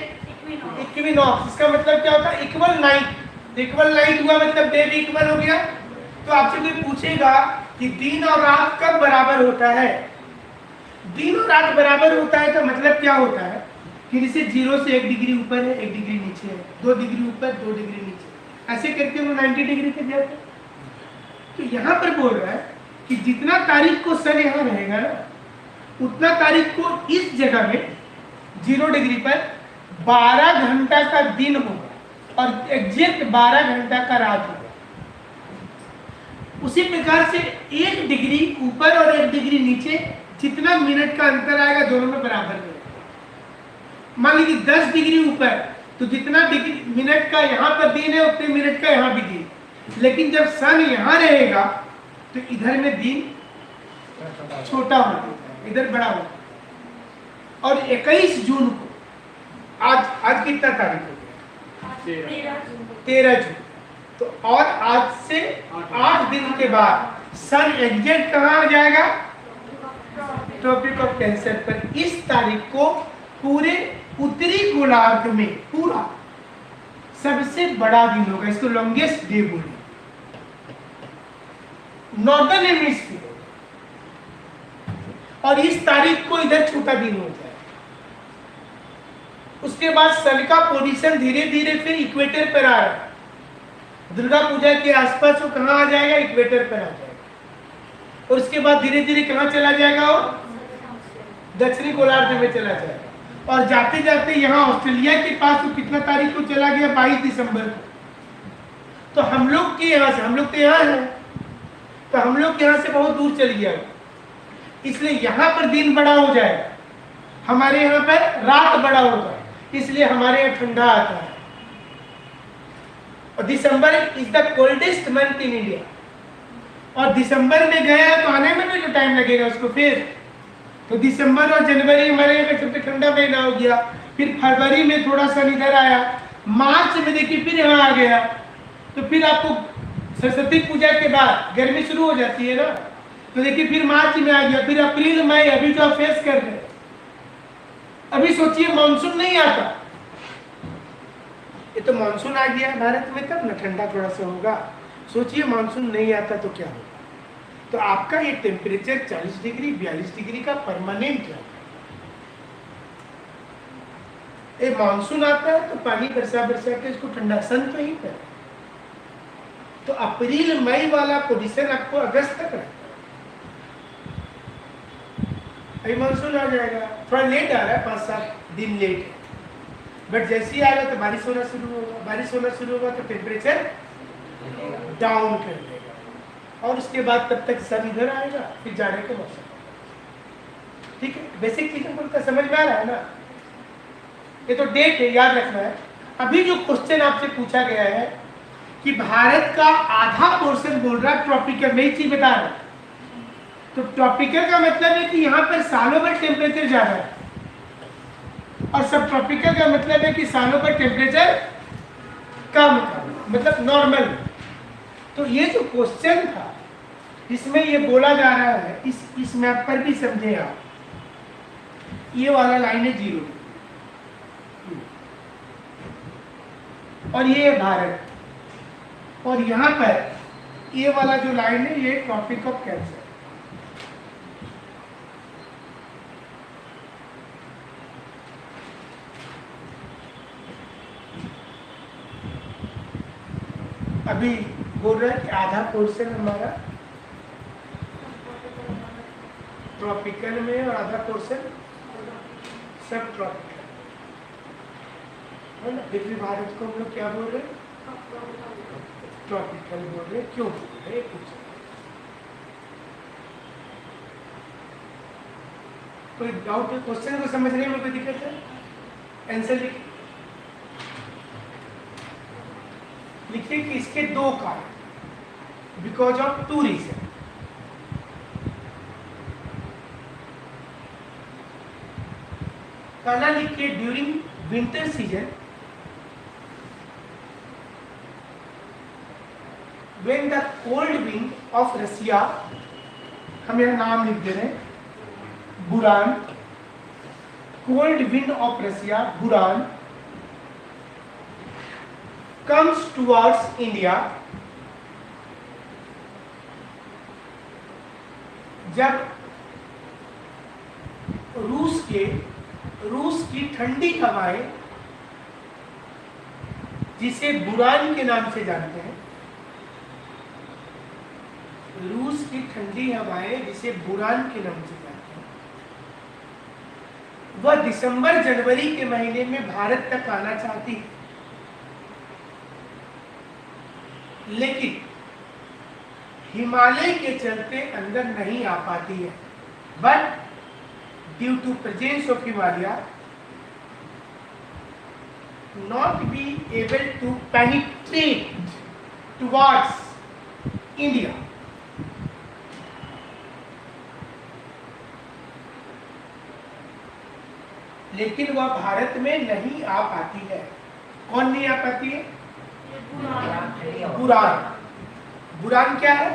इक्विनॉक्स। इसका मतलब क्या होता है? Equal night. इक्वल नाइट हुआ मतलब डे भी इक्वल हो गया। तो आपसे कोई पूछेगा कि दिन और रात कब बराबर होता है? दिन और रात बराबर होता है तो मतलब क्या होता है कि जैसे 0 से 1 डिग्री ऊपर है, 1 डिग्री नीचे है, 2 डिग्री ऊपर, 2 डिग्री नीचे, ऐसे करके वो 90 डिग्री पे जाते हैं। तो यहाँ पर बोल रहा है कि जितना तारीख को सन यहाँ रहेगा ना, उतना तारीख को इस जगह में 0 डिग्री पर 12 घंटा का दिन होगा और एग्जैक्ट 12 घंटा का रात होगा। उसी प्रकार से 1 डिग्री ऊपर और 1 डिग्री नीचे जितना मिनट का अंतर आएगा दोनों में बराबर रहेगा। मान लीजिए 10 डिग्री ऊपर तो जितना डिग्री मिनट का यहाँ पर दिन है उतने मिनट का यहाँ भी दिन। लेकिन जब सन यहाँ रहेगा तो इधर में दिन छोटा हो जाता है, इधर बड़ा होता है। और 21 जून को आज कितना तारीख हो गया? 13 जून। तो और आज से 8 दिन के बाद सन एग्जैक्ट कहाँ आ जाएगा? ट्रॉपिक ऑफ कैंसर पर। इस तारीख को पूरे उत्तरी गोलार्ध में पूरा सबसे बड़ा दिन होगा। इसको लॉन्गेस्ट डे बोले। Northern hemisphere. और इस तारीख को इधर छोटा दिन हो जाए। उसके बाद सन का पोजीशन धीरे धीरे फिर इक्वेटर पर आ रहा है। दुर्गा पूजा के आसपास वो कहाँ आ जाएगा? इक्वेटर पर आ जाएगा। और उसके बाद धीरे धीरे कहाँ चला जाएगा? वो दक्षिणी गोलार्ध में चला जाएगा। और जाते जाते यहाँ ऑस्ट्रेलिया के पास तो कितना तारीख को चला गया? 22 दिसंबर को। तो हम लोग के यहाँ से, हम लोग तो यहाँ हैं, तो हम लोग के यहाँ से बहुत दूर चल गया, इसलिए यहाँ पर दिन बड़ा हो जाएगा, हमारे यहाँ पर रात बड़ा होगा, इसलिए हमारे यहाँ ठंडा आता है। और December is the coldest month in India. और दिसंबर में गया तो आने में भी जो टाइम लगेगा उसको, फिर तो दिसंबर और जनवरी हमारे यहाँ का सबसे ठंडा महीना हो गया। फिर फरवरी में थोड़ा सा इधर आया, मार्च में देखिए फिर यहाँ आ गया। तो फिर आपको सरस्वती पूजा के बाद गर्मी शुरू हो जाती है ना, तो देखिए फिर मार्च में आ गया, फिर अप्रैल मई, अभी जो आप फेस कर रहे हैं। अभी सोचिए मानसून नहीं आता, ये तो मानसून आ गया भारत में तब ना ठंडा थोड़ा सा होगा। सोचिए मानसून नहीं आता तो क्या होगा। तो आपका ये टेम्परेचर 40 डिग्री 42 डिग्री का परमानेंट है। ये मानसून आता है तो पानी बरसा बरसा के इसको ठंडा, सन तो ही पर। तो अप्रैल मई वाला पोजीशन आपको अगस्त तक रहता है। अभी मानसून आ जाएगा, थोड़ा लेट आ रहा है, 5-7 दिन लेट है, बट जैसे ही आएगा तो बारिश होना शुरू होगा। बारिश होना शुरू होगा तो टेम्परेचर डाउन कर देगा। और उसके बाद तब तक सब इधर आएगा, फिर जाने का मौसम। ठीक है, बेसिक चीजें बोलता समझ में आ रहा है ना। ये तो डेट है, याद रखना है। अभी जो क्वेश्चन आपसे पूछा गया है कि भारत का आधा पोर्शन बोल रहा है ट्रॉपिकल, मैं चीज बता रहा हूं। तो ट्रॉपिकल का मतलब है कि यहाँ पर सालों भर टेम्परेचर ज्यादा है, और सब ट्रॉपिकल का मतलब है कि सालों भर टेम्परेचर कम था, मतलब नॉर्मल। तो ये जो क्वेश्चन था इसमें ये बोला जा रहा है, इस मैप पर भी समझे आप, ये वाला लाइन है 0 और ये है भारत, और यहाँ पर ये वाला जो लाइन है ये ट्रॉपिक ऑफ कैंसर। अभी बोल रहा है कि आधा पोर्शन हमारा ट्रॉपिकल में और आधा पोर्शन सब ट्रॉपिकल है ना। फिर भी भारत को हम लोग क्या बोल रहे हैं? ट्रॉपिकल बोल रहे हैं। क्यों बोल रहे हैं कुछ? कोई डाउट है? क्वेश्चन को समझने में कोई दिक्कत है? आंसर लिखिए। लिखिए कि इसके दो कारण, बिकॉज ऑफ टू रीजन। पहला लिखिए during winter season when the cold wind of Russia, हम यहाँ नाम लिख दे रहे हैं, बुरान, cold wind of Russia, बुरान, comes towards India, जब रूस की ठंडी हवाएं, जिसे बुरान के नाम से जानते हैं, रूस की ठंडी हवाएं जिसे बुरान के नाम से जानते हैं, वह दिसंबर जनवरी के महीने में भारत तक आना चाहती है, लेकिन हिमालय के चलते अंदर नहीं आ पाती है। But due to presence of Himalaya not be able to penetrate towards India. लेकिन वह भारत में नहीं आ पाती है। कौन नहीं आ पाती है? बुरान। बुरान क्या है?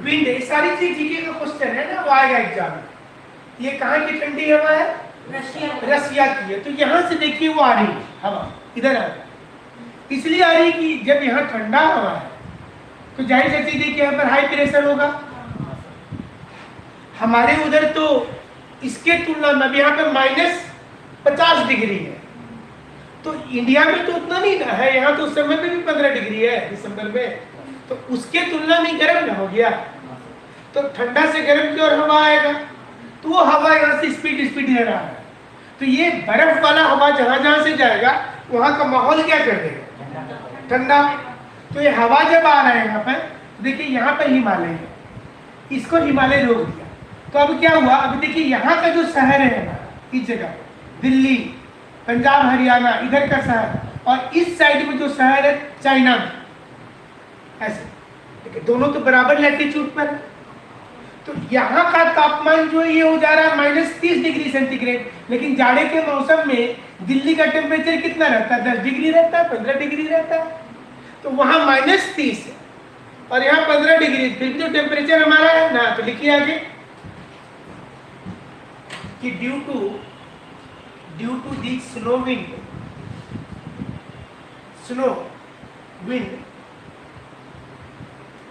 विंड। ये सारी चीज जीके का क्वेश्चन है ना, वो आएगा एग्जाम में। ये कहाँ की ठंडी हवा है? रसिया की है। तो यहाँ से देखिए वो आ रही है हवा, इधर आ रही। इसलिए आ रही कि जब यहाँ ठंडा हवा है तो जाहिर सी चीज है कि यहाँ पर हाई प्रेशर होगा। हमारे उधर तो इसके तुलना में यहाँ पे -50 डिग्री है, तो इंडिया में तो उतना नहीं ना है। यहाँ तो उस समय में भी 15 डिग्री है दिसंबर में, तो उसके तुलना में गर्म ना हो गया। तो ठंडा से गर्म की ओर हवा आएगा, तो वो हवा यहाँ से स्पीड दे रहा है। तो ये बर्फ वाला हवा जहां से जाएगा वहां का माहौल क्या कर देगा? ठंडा। तो ये हवा जब आ रहा है यहाँ पर, देखिए यहाँ पर हिमालय है, इसको हिमालय रोक दिया। तो अब क्या हुआ? अब देखिए यहाँ का जो शहर है हमारा, इस जगह दिल्ली, पंजाब, हरियाणा, इधर का शहर, और इस साइड में जो शहर है चाइना में, ऐसे देखिए दोनों तो बराबर लैटिट्यूड पर है। तो यहाँ का तापमान जो है ये हो जा रहा है -30 डिग्री सेंटीग्रेड, लेकिन जाड़े के मौसम में दिल्ली का टेम्परेचर कितना रहता है? 10 डिग्री रहता है, 15 डिग्री रहता है। तो वहाँ -30 है और यहाँ 15 डिग्री, फिर भी जो टेम्परेचर हमारा है ना। तो लिखिए आगे कि due to the snow wind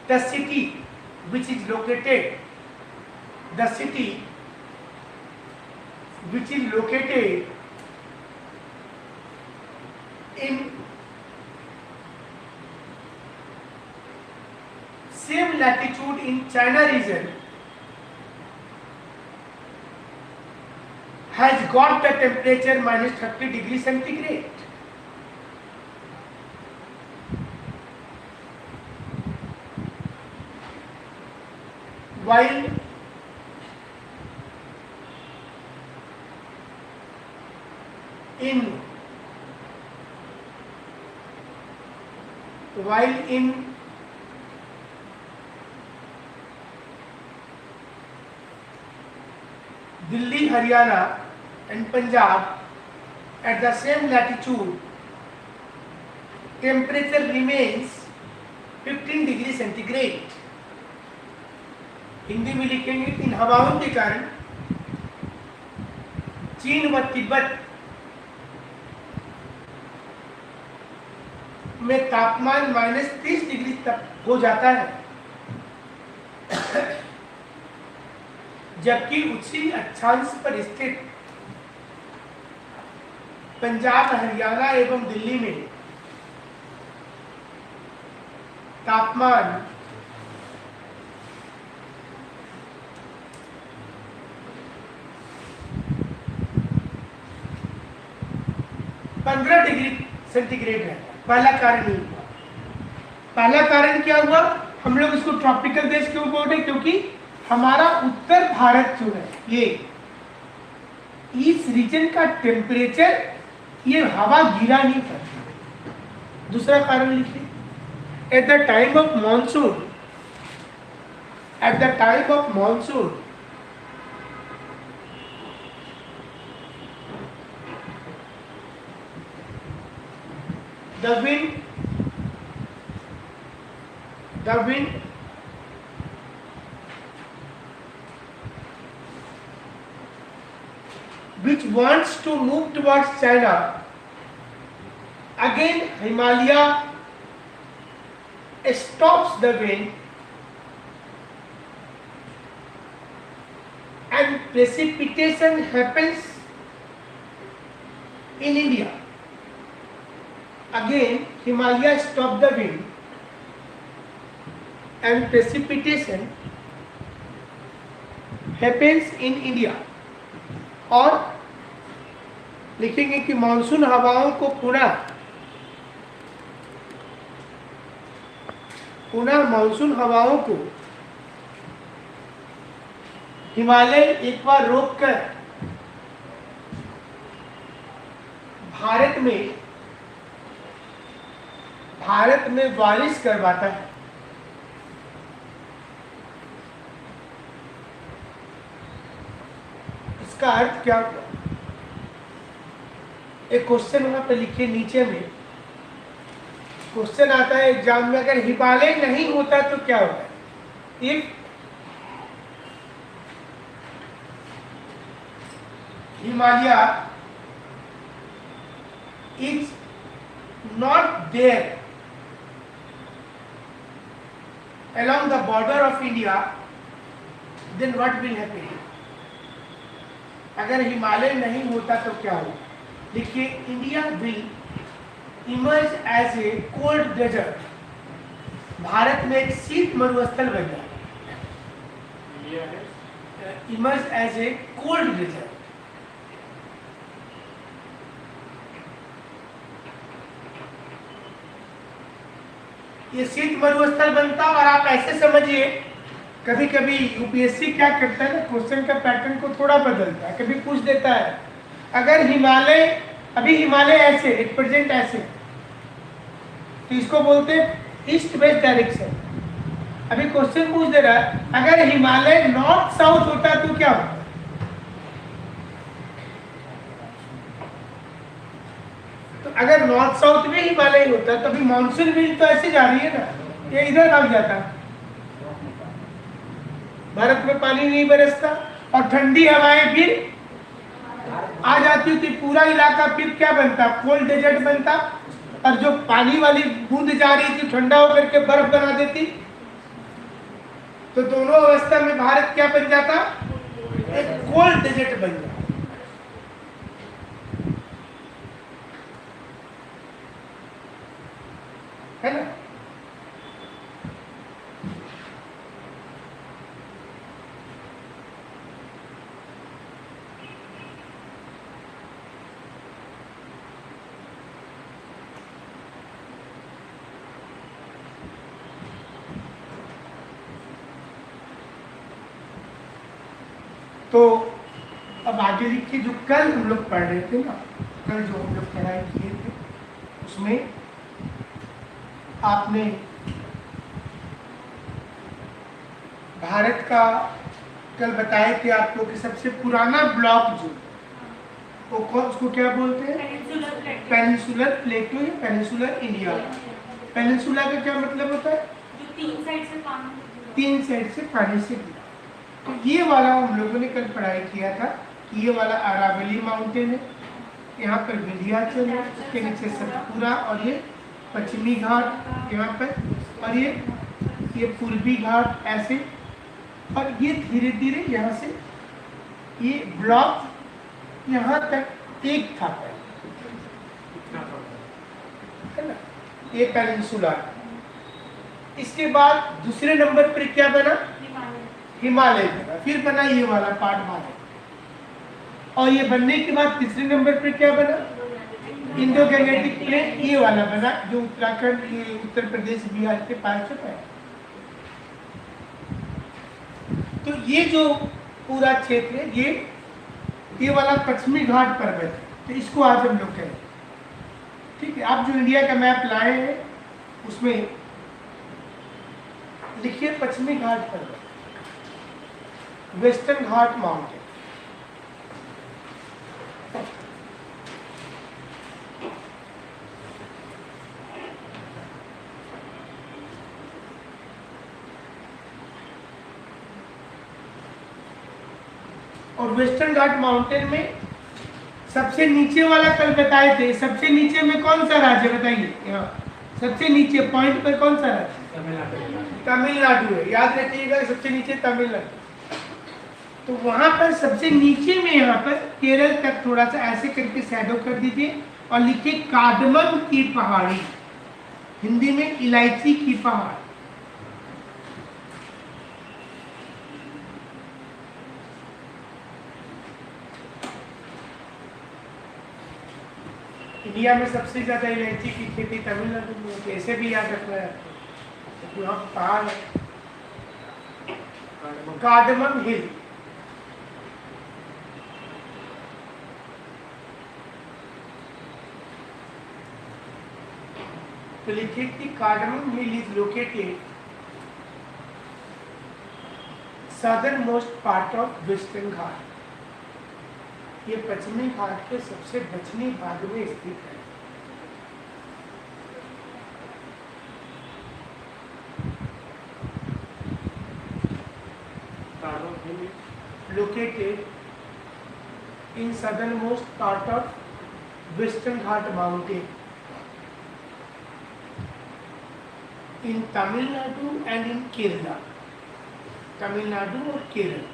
the city which is located in same latitude in China region has got the temperature -30 degree centigrade. While in Delhi, Haryana and Punjab at the same latitude, temperature remains 15 degree centigrade. Hindi में लिखेंगे इन हवाओं के कारण चीन व तिब्बत में तापमान -30 डिग्री तक हो जाता है, जबकि उसी अक्षांश पर स्थित पंजाब, हरियाणा एवं दिल्ली में तापमान 15 डिग्री सेंटीग्रेड है। पहला कारण नहीं हुआ। पहला कारण क्या हुआ, हम लोग इसको ट्रॉपिकल देश क्यों बोल रहे, क्योंकि हमारा उत्तर भारत जो है ये इस रीजन का टेम्परेचर, ये हवा गिरा नहीं करती। दूसरा कारण लिखिए, at the time of monsoon, at the time of monsoon the wind which wants to move towards China, again Himalaya stops the wind and precipitation happens in India. Again Himalaya stop the wind and precipitation happens in India. और लिखेंगे कि मानसून हवाओं को पुनः मानसून हवाओं को हिमालय एक बार रोककर भारत में बारिश करवाता है। इसका अर्थ क्या हुआ? एक क्वेश्चन वहां पे लिखे नीचे में, क्वेश्चन आता है एग्जाम में, अगर हिमालय नहीं होता तो क्या होता? If Himalaya is not there along the border of India, then what will happen? अगर हिमालय नहीं होता तो क्या होगा? देखिए, India will emerge as a cold desert. Bharat में एक शीत मरुस्थल बन जाएगा। इंडिया है emerge as a cold desert. ये शीत मरुस्थल बनता, और आप ऐसे समझिए, कभी कभी यूपीएससी क्या करता है ना, क्वेश्चन का पैटर्न को थोड़ा बदलता है। कभी पूछ देता है, अगर हिमालय, अभी हिमालय ऐसे एक प्रेजेंट ऐसे, तो इसको बोलते हैं ईस्ट वेस्ट डायरेक्शन। अभी क्वेश्चन पूछ दे रहा है, अगर हिमालय नॉर्थ साउथ होता तो क्या होता? तो अगर नॉर्थ साउथ में हिमालय होता तो अभी मानसून विंड तो ऐसे जा रही है ना, ये इधर लग जाता, भारत में पानी नहीं बरसता और ठंडी हवाएं फिर आ जाती थी, पूरा इलाका फिर क्या बनता? कोल्ड डेजर्ट बनता, और जो पानी वाली बूंद जा रही थी ठंडा होकर के बर्फ बना देती। तो दोनों अवस्था में भारत क्या बन जाता? एक कोल्ड डेजर्ट बन जाता, है ना। तो अब आगे लिखिए, जो कल हम लोग पढ़ रहे थे ना, कल जो हम लोग पढ़ाई किए थे उसमें आपने भारत का कल बताए थे आपको कि सबसे पुराना ब्लॉक जो वो कौन, उसको क्या बोलते हैं? पेनिनसुलर प्लेटो या पेनिनसुलर इंडिया। पेनिनसुला का क्या मतलब होता है? जो तीन साइड से पानी से गिरा। तो ये वाला हम लोगों ने कल पढ़ाई किया था कि ये वाला अरावली माउंटेन है, यहाँ पर विंध्याचल है, उसके नीचे सतपुरा, और ये पश्चिमी घाट यहाँ पर, और ये पूर्वी घाट ऐसे, और ये धीरे धीरे यहाँ से ये ब्लॉक यहाँ तक एक था है ना, ये पेनिनसुला। इसके बाद दूसरे नंबर पर क्या बना? हिमालय। हिमालय बना। फिर बना ये वाला पार्ट भारत। और ये बनने के बाद तीसरे नंबर पर क्या बना? इंडो गैंगेटिक प्लेन, ये वाला बना जो उत्तराखंड, ये उत्तर प्रदेश, बिहार के पास से है। तो ये जो पूरा क्षेत्र है, ये वाला पश्चिमी घाट पर्वत है, तो इसको आज हम लोग कहें। ठीक है, आप जो इंडिया का मैप लाए हैं उसमें लिखिए पश्चिमी घाट पर्वत, वेस्टर्न घाट माउंटेन। और वेस्टर्न घाट माउंटेन में सबसे नीचे वाला कल बताए थे, सबसे नीचे में कौन सा राज्य बताइए? यहाँ सबसे नीचे पॉइंट पर कौन सा राज्य? तमिलनाडु है, याद रखिएगा, सबसे नीचे तमिलनाडु। तो वहां पर सबसे नीचे में यहाँ पर केरल तक थोड़ा सा ऐसे करके शैडो कर दीजिए और लिखिए कार्डमम की पहाड़ी, हिंदी में इलायची की पहाड़। इंडिया में सबसे ज्यादा इलायची की खेती तमिलनाडु में होती है, ऐसे भी याद रखना है। तो यहाँ पहाड़ है कार्डमम हिल। तो लिखिए कि cardamom hill is located southern most part of western Ghat. ये पश्चिमी घाट के सबसे दक्षिणी भाग में स्थित है। Located in southernmost part of Western Ghat Mountain in Tamil Nadu and in Kerala. Tamil Nadu और Kerala.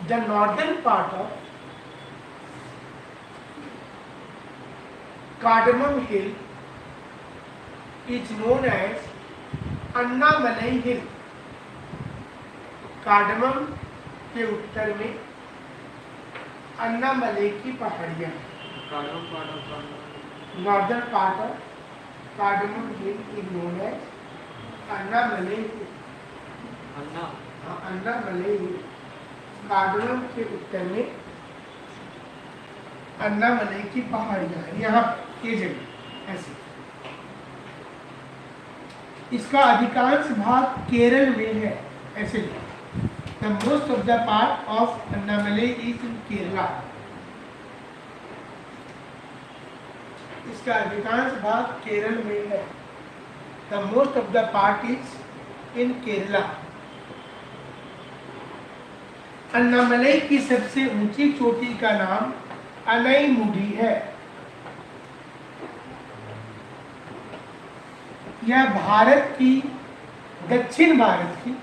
The northern part of Cardamom Hill is known as Annamalai hill. Cardamom के उत्तर में अन्नामलई की पहाड़ियां। Northern part of cardamom hill is known as Annamalai hill. Annamalai hill cardamom के उत्तर में अन्नामलई की पहाड़ियां हैं। यहाँ ये जगह ऐसे, इसका अधिकांश भाग केरल में है। ऐसे the most of the part of Annamalai is in Kerala. इसका अधिकांश भाग केरल में है। The most of the part is in Kerala. Annamalai की सबसे ऊंची चोटी का नाम अनईमुडी है। यह भारत की, दक्षिण भारत की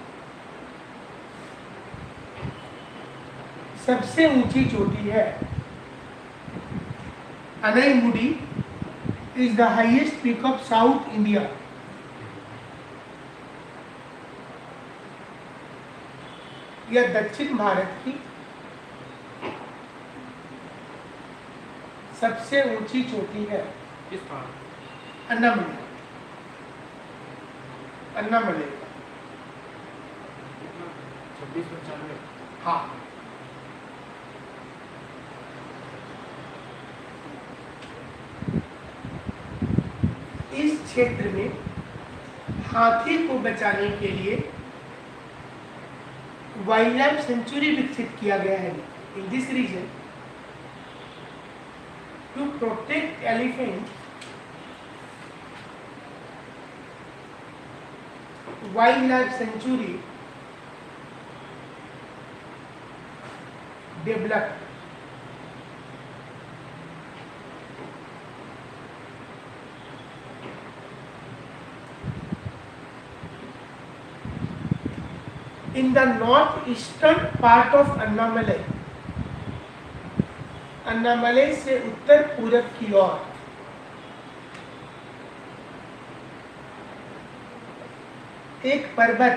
सबसे ऊंची चोटी है। Anamudi is the highest peak of south India. यह दक्षिण भारत की सबसे ऊंची चोटी है। किस पार? अन्नामलई। अन्नामलई 2695। हाँ। इस क्षेत्र में हाथी को बचाने के लिए वाइल्ड लाइफ सेंचुरी विकसित किया गया है। In this region to protect elephant, wildlife sanctuary developed. In the northeastern part of Annamalai, Annamalai से उत्तर पूरब की ओर एक पर्वत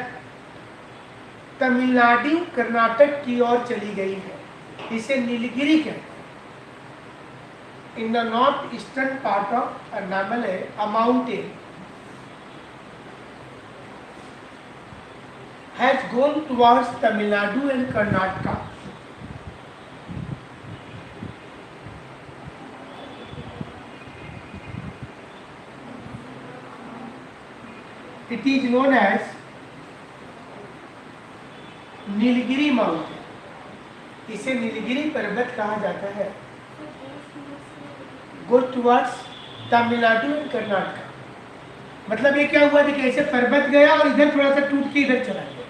तमिलनाडु कर्नाटक की ओर चली गई है, इसे नीलगिरी कहते हैं। इन the north eastern part of Annamalai a mountain has gone towards Tamil Nadu and Karnataka. It is known as Nilgiri mountain, इसे नीलगिरी पर्वत कहा जाता है। Go towards Tamil Nadu and Karnataka, मतलब ये क्या हुआ, देखिए ऐसे पर्वत गया और इधर थोड़ा सा टूट के इधर चला गया,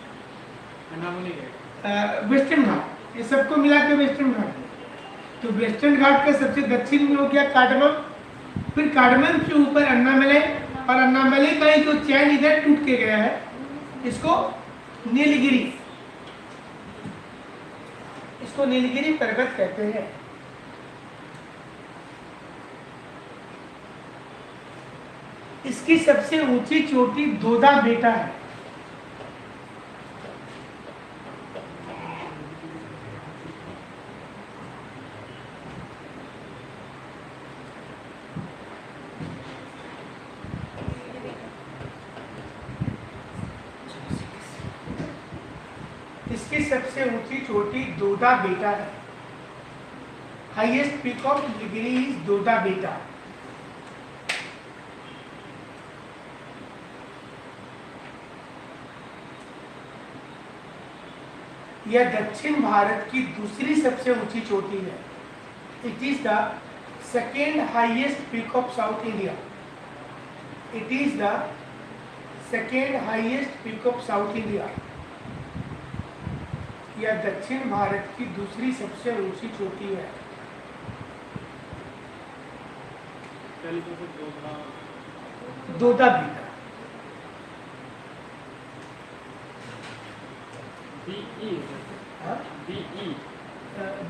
वेस्टर्न घाट, ये सबको मिला के वेस्टर्न घाट। तो वेस्टर्न घाट का सबसे दक्षिण में हो गया कार्डमम, फिर कार्डमम के ऊपर अन्नामलई, और अन्नामलई का ही जो चैन इधर टूट के गया है, इसको नीलगिरी, इसको नीलगिरी पर्वत कहते हैं। इसकी सबसे ऊंची चोटी दोदा बेटा है। इसकी सबसे ऊंची चोटी दोदा बेटा है। Highest peak of Nilgiri is Doda Betta. यह दक्षिण भारत की दूसरी सबसे ऊंची चोटी है। It is the second highest peak of south India. It is the second highest peak of south India. यह दक्षिण भारत की दूसरी सबसे ऊंची चोटी है। दोदा बेटा,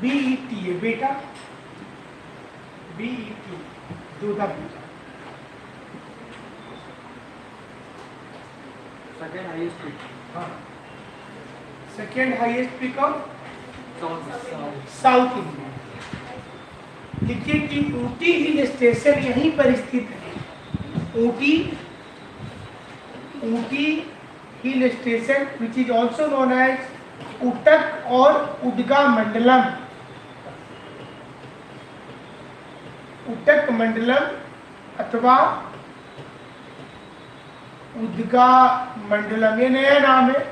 BET है बेटा, BET, Doda Betta. Second highest peak, हाँ, second highest peak of south India. देखिए कि ऊटी हिल स्टेशन यहीं पर स्थित है। Ooty hill station which is also known as Ootacamund और उदगा मंडलम। उटक मंडलम अथवा उदगा मंडलम, ये नया नाम है।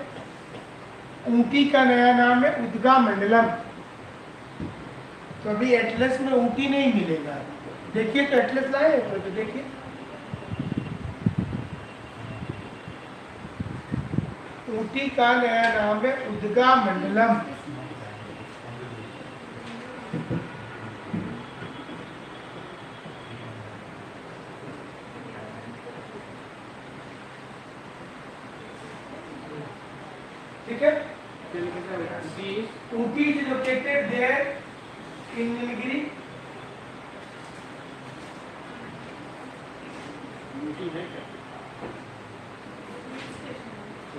ऊटी का नया नाम है उदगा मंडलम। तो अभी एटलस में ऊटी नहीं मिलेगा। देखिए तो एटलस लाए तो देखिए, ऊटी का नया नाम है उदगा मंडलम। ठीक है, Ooty is located there in Nilgiri.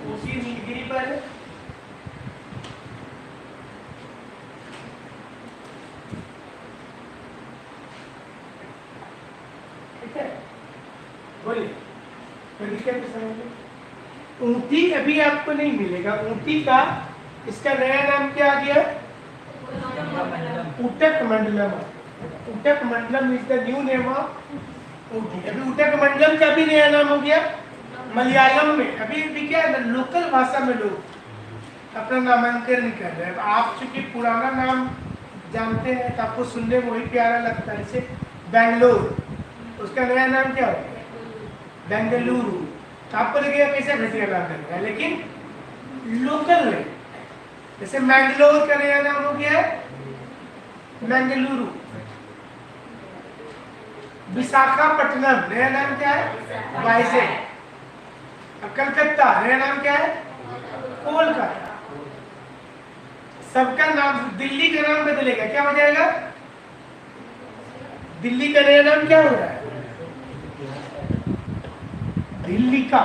Ooty Nilgiri पर है। ठीक है, बोलिए ऊटी अभी आपको नहीं मिलेगा। ऊटी का इसका नया नाम क्या आ गया? Udhagamandalam. Udhagamandalam is the new name of Ooty. अभी उटक मंडलम का भी नया नाम हो गया मलयालम में। अभी भी क्या है, लोकल भाषा में लोग अपना नामांकन नहीं कर रहे हैं। आप चूंकि पुराना नाम जानते हैं तो आपको सुनने में वही प्यारा लगता है। जैसे बेंगलोर, उसका नया नाम क्या हो गया? बेंगलुरु। तो आपको लगेगा कैसे घटिया नाम करेगा, लेकिन लोकल है। जैसे मैंगलोर का नया नाम हो गया बेंगलुरु। विशाखापट्टनम नया नाम क्या है? वाइजैक। कलकत्ता नया नाम क्या है? कोलकाता। सबका नाम, दिल्ली का नाम बदलेगा, क्या हो जाएगा? दिल्ली का नया नाम क्या हो रहा है? दिल्ली का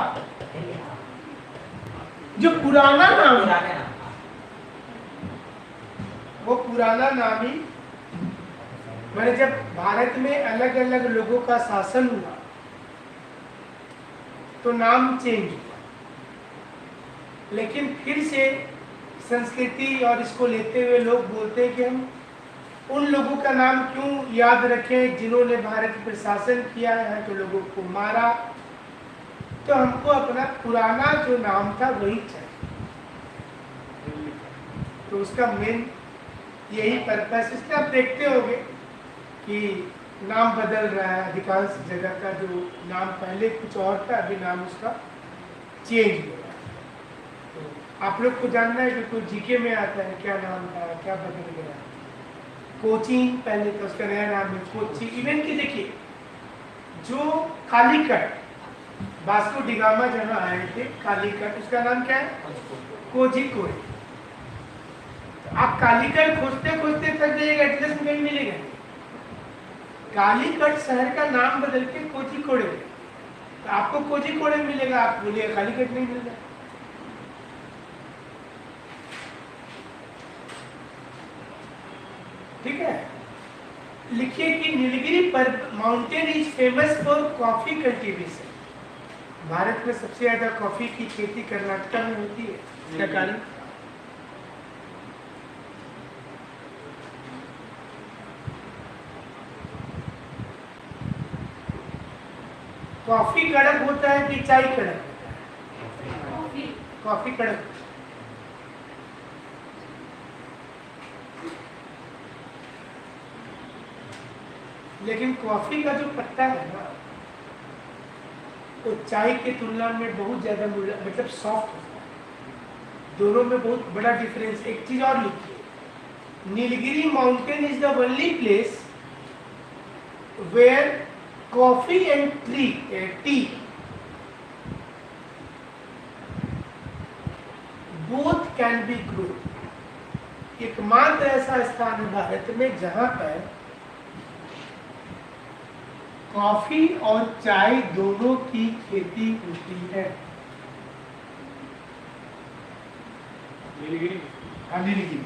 जो पुराना नाम है, पुराने नाम। वो पुराना नाम ही, मैंने जब भारत में अलग अलग लोगों का शासन हुआ तो नाम चेंज हुआ, लेकिन फिर से संस्कृति और इसको लेते हुए लोग बोलते हैं कि हम उन लोगों का नाम क्यों याद रखें जिन्होंने भारत पर शासन किया है, तो लोगों को मारा, तो हमको अपना पुराना जो नाम था वही चाहिए। तो उसका मेन यही पर्पस, इसलिए आप देखते होंगे कि नाम बदल रहा है, अधिकांश जगह का जो नाम पहले कुछ और था अभी नाम उसका चेंज हो रहा है। तो आप लोग को जानना है कि कोई जीके में आता है क्या नाम था, क्या बदल गया। कोचिंग पहले तो उसका नया नाम है कोची। इवन की देखिए जो कालीकट, वास्को डिगामा जहाँ आए थे, कालीकट उसका नाम क्या है? कोझिकोड। आप कालीकट खोजते खोजते थक जाइएगा, एड्रेस में कहीं मिलेगा। कालीकट शहर का नाम बदल के कोझिकोड है, तो आपको कोझिकोड मिलेगा, आप बोलिए कालीकट नहीं मिल रहा। ठीक है, लिखिए कि नीलगिरी पर mountain is famous for coffee cultivation. Bharat में सबसे ज्यादा कॉफी की खेती कर्नाटक में होती है, इसका कारण कॉफी कड़क होता है कि चाय कड़क होता है? कॉफी कड़क। लेकिन कॉफी का जो पत्ता है ना, वो चाय के तुलना में बहुत ज्यादा मतलब सॉफ्ट होता है। दोनों में बहुत बड़ा डिफरेंस। एक चीज और लिखिए, Nilgiri mountain is the only place where coffee and tea both can be grow. एकमात्र ऐसा स्थान है भारत में जहां पर कॉफी और चाय दोनों की खेती होती है। नीलगिरी। हाँ, नीलगिरी।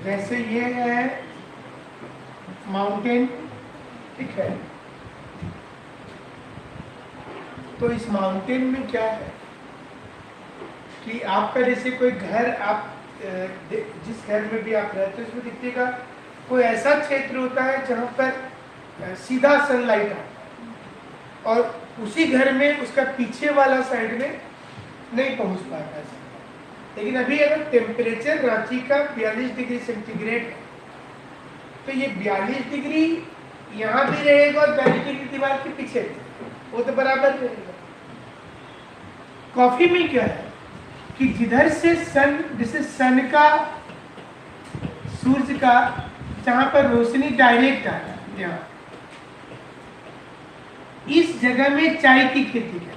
जैसे ये है माउंटेन, ठीक है, तो इस माउंटेन में क्या है कि आपका जैसे कोई घर, आप जिस घर में भी आप रहते हैं उसमें दिखिएगा कोई ऐसा क्षेत्र होता है जहाँ पर सीधा सनलाइट आता है, और उसी घर में उसका पीछे वाला साइड में नहीं पहुँच पाता है। लेकिन अभी अगर टेम्परेचर रांची का 42 डिग्री सेंटीग्रेड है, तो ये 42 डिग्री यहाँ भी रहेगा और 42 डिग्री दीवार के पीछे वो तो बराबर रहेगा। कॉफी में क्या है कि जिधर से सन, जैसे सन का, सूर्य का जहाँ पर रोशनी डायरेक्ट आता है, यहाँ इस जगह में चाय की खेती करते हैं,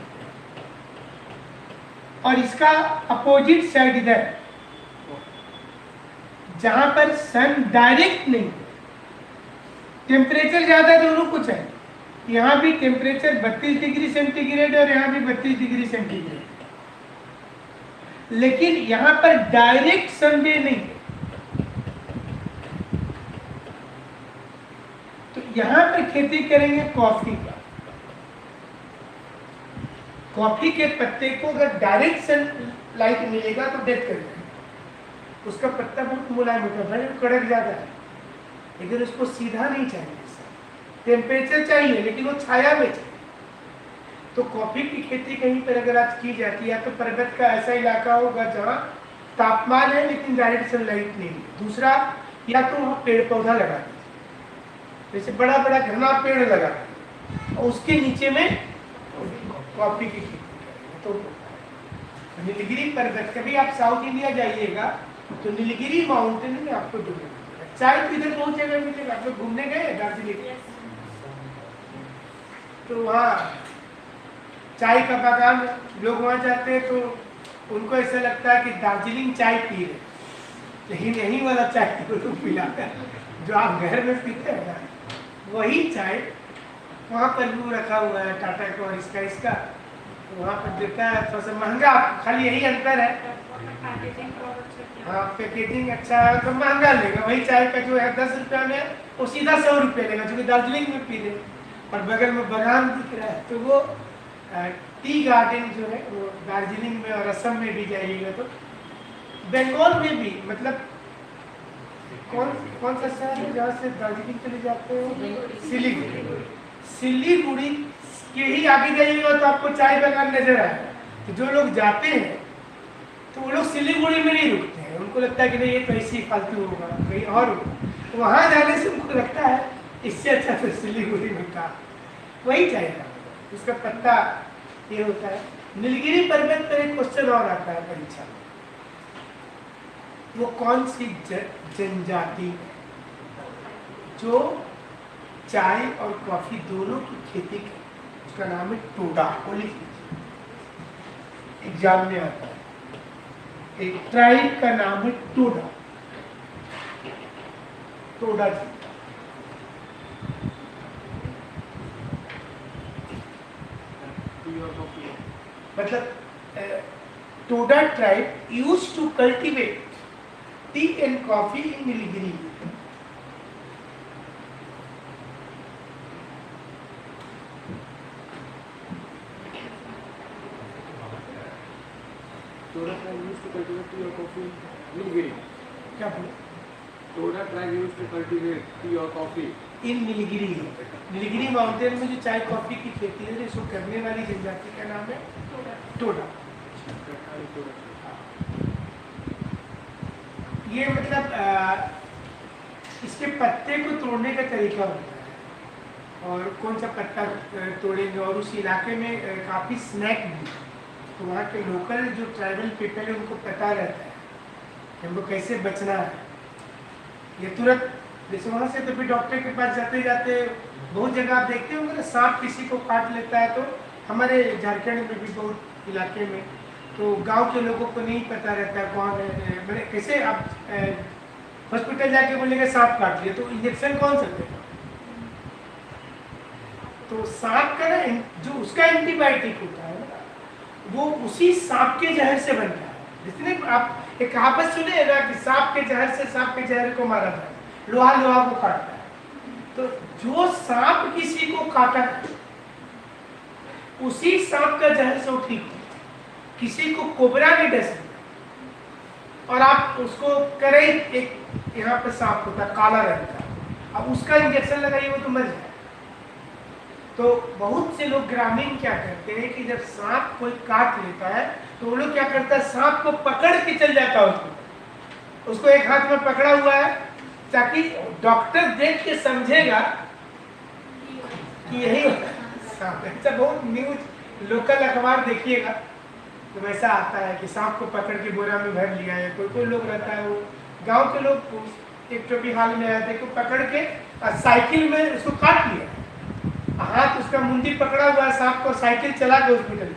और इसका अपोजिट साइड इधर जहां पर सन डायरेक्ट नहीं, टेम्परेचर ज्यादा दोनों कुछ है। यहाँ भी टेम्परेचर 32 डिग्री सेंटीग्रेड और यहाँ भी 32 डिग्री सेंटीग्रेड, लेकिन यहाँ पर डायरेक्ट सन डे नहीं। तो यहाँ पर खेती करेंगे कॉफी का। कॉफी के पत्ते को अगर डायरेक्ट सन लाइट मिलेगा तो डेथ कर जाएगा। उसका पत्ता बहुत मुलायम होता है, कड़क ज्यादा है, लेकिन उसको सीधा नहीं चाहिए, टेम्परेचर चाहिए, लेकिन वो छाया में चाहिए। तो कॉफी की खेती कहीं पर अगर आज की जाती है तो पर्वत का ऐसा इलाका होगा जहाँ तापमान है लेकिन डायरेक्ट सनलाइट नहीं है। दूसरा, या तो वहाँ पेड़ पौधा लगा दीजिए, जैसे बड़ा बड़ा घना पेड़ लगा दीजिए और उसके नीचे में कॉफी की खेती करेंगे। तो नीलगिरी पर्वत, कभी आप साउथ इंडिया जाइएगा तो नीलगिरी माउंटेन में आपको मिलेगा। चाय तो इधर बहुत जगह मिलेगा। आप लोग घूमने गए दार्जिलिंग, तो वहाँ चाय का बागान, लोग वहाँ जाते हैं तो उनको ऐसा लगता है कि दार्जिलिंग चाय पी रहे, लेकिन यही वाला चाय वो लोग पिलाता है जो आप घर में पीते हैं ना, वही चाय वहाँ पर भी रखा हुआ है टाटा का और इसका तो वहाँ पर देता है थोड़ा सा महंगा, खाली यही अंतर है। पैकेजिंग बहुत अच्छा किया। हाँ, पैकेजिंग अच्छा है तो महंगा लेगा, वही चाय का जो है 10 रुपया में वो सीधा 100 रुपये लेगा, जो कि दार्जिलिंग में पी रहे और बगल में बागान दिख रहा है। तो वो टी गार्डन जो है वो दार्जिलिंग में और असम में भी जाइएगा तो, बंगाल में भी, मतलब कौन सा शहर है जहाँ से दार्जिलिंग चले जाते हो? सिलीगुड़ी। सिलीगुड़ी के ही आगे जाइएगा तो आपको चाय बागान नजर आएगा। तो जो लोग जाते हैं तो वो लोग सिलीगुड़ी में नहीं रुकते हैं, उनको लगता है कि नहीं ये तो ऐसे ही फालतू होगा कहीं और होगा, तो वहाँ जाने से उनको लगता है इससे अच्छा तो सिलीगुड़ी में था, वही चाय का उसका पत्ता ये होता है। नीलगिरी पर्वत पर एक क्वेश्चन और आता है परीक्षा में, वो कौन सी जनजाति है जो चाय और कॉफी दोनों की खेती करती है? उसका नाम है टोडा। वो लिख लीजिए, एग्जाम में आता है। एक ट्राइब का नाम है टोडा, टोडा जी। मतलब Toda tribe used to cultivate tea and coffee in Nilgiri. Toda tribe used to cultivate tea or coffee in Nilgiri. क्या बोले? Toda tribe used to cultivate tea or coffee. In Nilgiri, Nilgiri mountain में जो चाय कॉफी की खेती है इसको करने वाली जनजाति का नाम है टोडा। ये मतलब इसके पत्ते को तोड़ने का तरीका होता है और कौन सा पत्ता तोड़ेंगे, और उस इलाके में काफ़ी स्नैक भी, तो वहाँ के लोकल जो ट्राइबल पीपल है उनको पता रहता है कि हमको कैसे बचना है। ये तुरंत जैसे वहाँ से तो फिर डॉक्टर के पास जाते जाते बहुत जगह आप देखते होंगे ना, सांप किसी को काट लेता है, तो हमारे झारखंड में भी बहुत इलाके में तो गांव के लोगों को नहीं पता रहता है कौन है, मैंने कैसे आप हॉस्पिटल जाके बोलेंगे सांप काट लिया तो इंजेक्शन कौन सा देगा? तो सांप का ना जो उसका एंटीबायोटिक होता है ना, वो उसी सांप के जहर से बनता है। जिसने आप एक कहावत सुने ना कि सांप के जहर से सांप के जहर को मारा था, लोहा लोहा को काटता है। तो जो सांप किसी को काटा है उसी सांप का जहर से वो ठीक हो। किसी को कोबरा ने डस दिया और आप उसको करें, एक यहाँ पे सांप होता है काला रंग का, अब उसका इंजेक्शन लगाइए वो तो मर जाए। तो बहुत से लोग ग्रामीण क्या करते हैं कि जब सांप कोई काट लेता है तो वो लोग क्या करता है, सांप को पकड़ के चल जाता है, उसको एक हाथ में पकड़ा हुआ है ताकि डॉक्टर देख के समझेगा कि यही सांप है। अच्छा, बहुत न्यूज लोकल अखबार देखिएगा तो वैसा आता है कि सांप को पकड़ के बोरा में भर लिया है। कोई कोई लोग रहता है, वो गांव के लोग एक टोपी हाल में आए थे, को पकड़ के साइकिल में उसको काट लिया, हाथ उसका मुंडी पकड़ा हुआ है सांप को, साइकिल चला के हॉस्पिटल।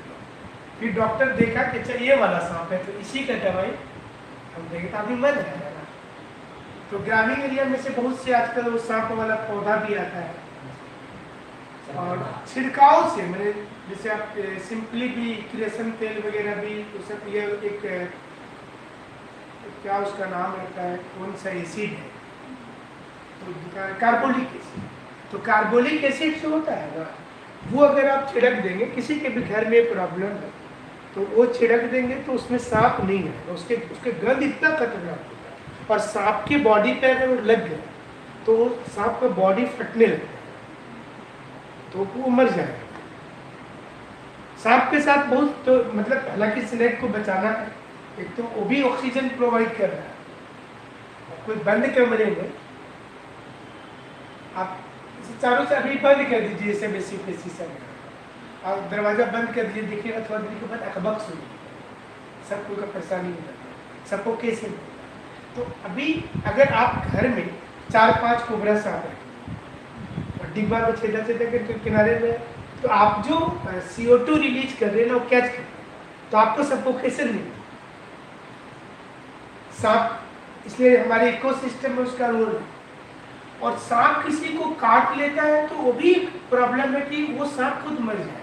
फिर डॉक्टर देखा कि अच्छा ये वाला सांप है तो इसी का दवाई हम देंगे, तो अभी मर जाएगा ना। तो ग्रामीण एरिया में से बहुत से आजकल वो सांप वाला पौधा भी आता है और छिड़काव से, मैंने जैसे आप सिंपली भी क्रिएशन तेल वगैरह भी तो सब ये एक क्या उसका नाम रहता है, कौन सा एसिड है तो कार्बोलिक एसिड। तो कार्बोलिक एसिड जो होता है ना, वो अगर आप छिड़क देंगे, किसी के भी घर में प्रॉब्लम है तो वो छिड़क देंगे तो उसमें सांप नहीं है, उसके गंध इतना खतरनाक होता है और सांप की बॉडी पे अगर वो लग गया तो सांप का बॉडी फटने लगता है तो वो मर जाएगा। सांप के साथ बहुत तो मतलब हालांकि स्नेक को बचाना है, एक तो वो भी ऑक्सीजन प्रोवाइड कर रहा है। कोई बंद कमरे में आप चारों से अभी बंद कर दीजिए, इसे बेसी पे शीशा में और दरवाजा बंद कर दीजिए, देखिएगा थोड़ा देर के बाद अकबक सुनिए, सबको का परेशानी हो जाता है, सबको कैसे होता है। तो अभी अगर आप घर में 4-5 कोबरा सांप रखें और डिब्बा में छेदा के किनारे में, तो आप जो CO2 रिलीज कर रहे हैं ना वो कैच करते हैं, तो आपको सफोकेशन नहीं, सांप, इसलिए हमारे इकोसिस्टम में उसका रोल है। और सांप किसी को काट लेता है तो वो भी प्रॉब्लम है कि वो सांप खुद मर जाएगा।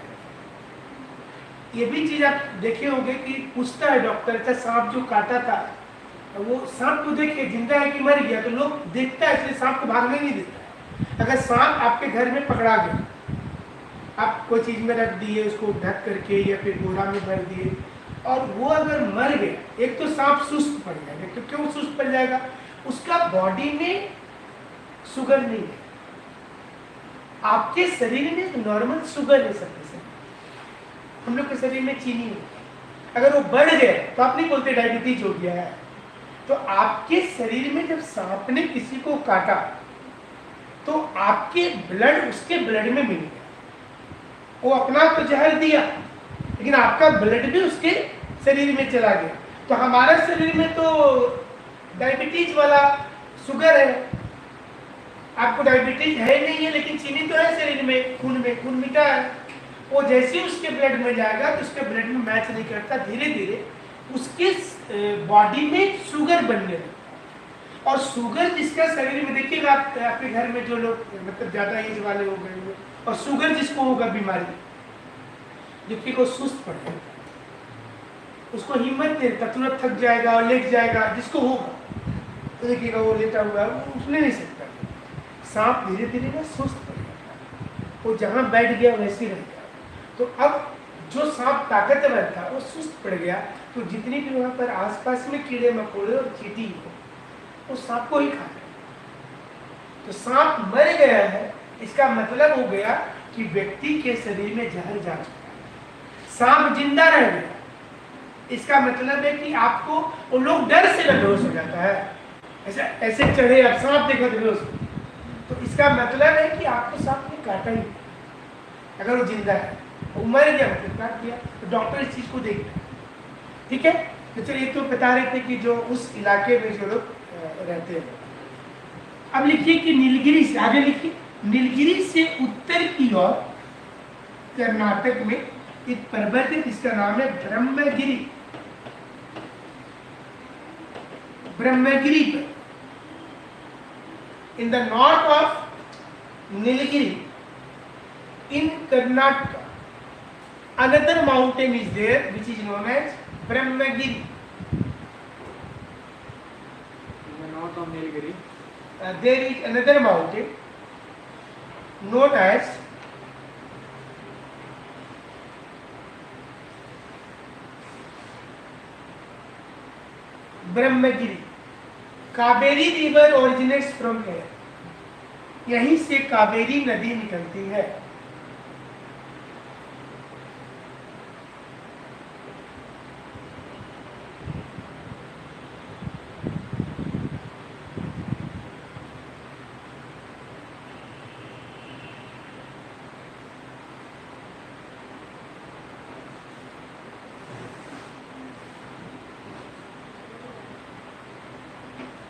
ये भी चीज आप देखे होंगे कि पूछता है डॉक्टर का सांप जो काटा था, वो सांप को देखे जिंदा है कि मर गया, तो लोग देखता है इसलिए सांप को भागने नहीं देता है। अगर सांप आपके घर में पकड़ा गया, आप कोई चीज में रख दिए उसको ढक करके या फिर बोरा में भर दिए, और वो अगर मर गया, एक तो सांप सुस्त पड़ जाएगा। तो क्यों सुस्त पड़ जाएगा? उसका बॉडी में शुगर नहीं है। आपके शरीर में नॉर्मल शुगर है सबके शरीर, हम लोग के शरीर में चीनी है। अगर वो बढ़ गया तो आप नहीं बोलते डायबिटीज हो गया है। तो आपके शरीर में जब सांप ने किसी को काटा तो आपके ब्लड उसके ब्लड में मिल गया। वो अपना तो जहर दिया, लेकिन आपका ब्लड भी उसके शरीर में चला गया। तो हमारे शरीर में तो डायबिटीज वाला शुगर है, आपको डायबिटीज है नहीं है, लेकिन चीनी तो है शरीर में, खून मीठा है। वो जैसे उसके ब्लड में जाएगा तो उसके ब्लड में मैच नहीं करता, धीरे धीरे उसके बॉडी में शुगर बनने लगता है। और शुगर जिसका शरीर में, देखिएगा आप आपके घर में जो लोग मतलब ज्यादा एज वाले हो गए हुए, और शुगर जिसको होगा बीमारी, जिसकी को सुस्त पड़ जाएगा, उसको हिम्मत नहीं, तुरंत थक जाएगा और लेट जाएगा। जिसको होगा तो देखिएगा वो लेटा हुआ है, वो उठने नहीं सकता। सांप धीरे धीरे ना सुस्त पड़ जाता है, वो जहाँ बैठ गया वैसे ही रह गया। तो अब जो सांप ताकतवर था वो सुस्त पड़ गया, तो जितनी भी वहाँ पर आसपास में कीड़े मकोड़े और चींटी हो, वो सांप को ही खा गए। तो सांप मर गया है, इसका मतलब हो गया कि व्यक्ति के शरीर में जहर जा चुका है। सांप जिंदा रह गया, इसका मतलब है कि आपको, वो लोग डर से बेहोश हो जाता है, ऐसे ऐसे चढ़े, अब सांप देखो तो बेहोश। तो इसका मतलब है कि आपको सांप ने काटा ही, अगर वो जिंदा है, वो मर गया मतलब काट दिया, तो डॉक्टर इस चीज को देखता है। ठीक है, तो चलिए तो बता रहे थे कि जो उस इलाके में जो लोग रहते हैं। अब लिखिए कि नीलगिरी से आगे लिखिए, नीलगिरी से उत्तर की ओर कर्नाटक में एक पर्वत है जिसका नाम है ब्रह्मगिरी। ब्रह्मगिरी पर in the north of Nilgiri in Karnataka, another mountain is there which is known as Brahmagiri. In the north of Nilgiri, There is another mountain known as Brahmagiri. Kaveri river originates from here, यहीं से कावेरी नदी निकलती है।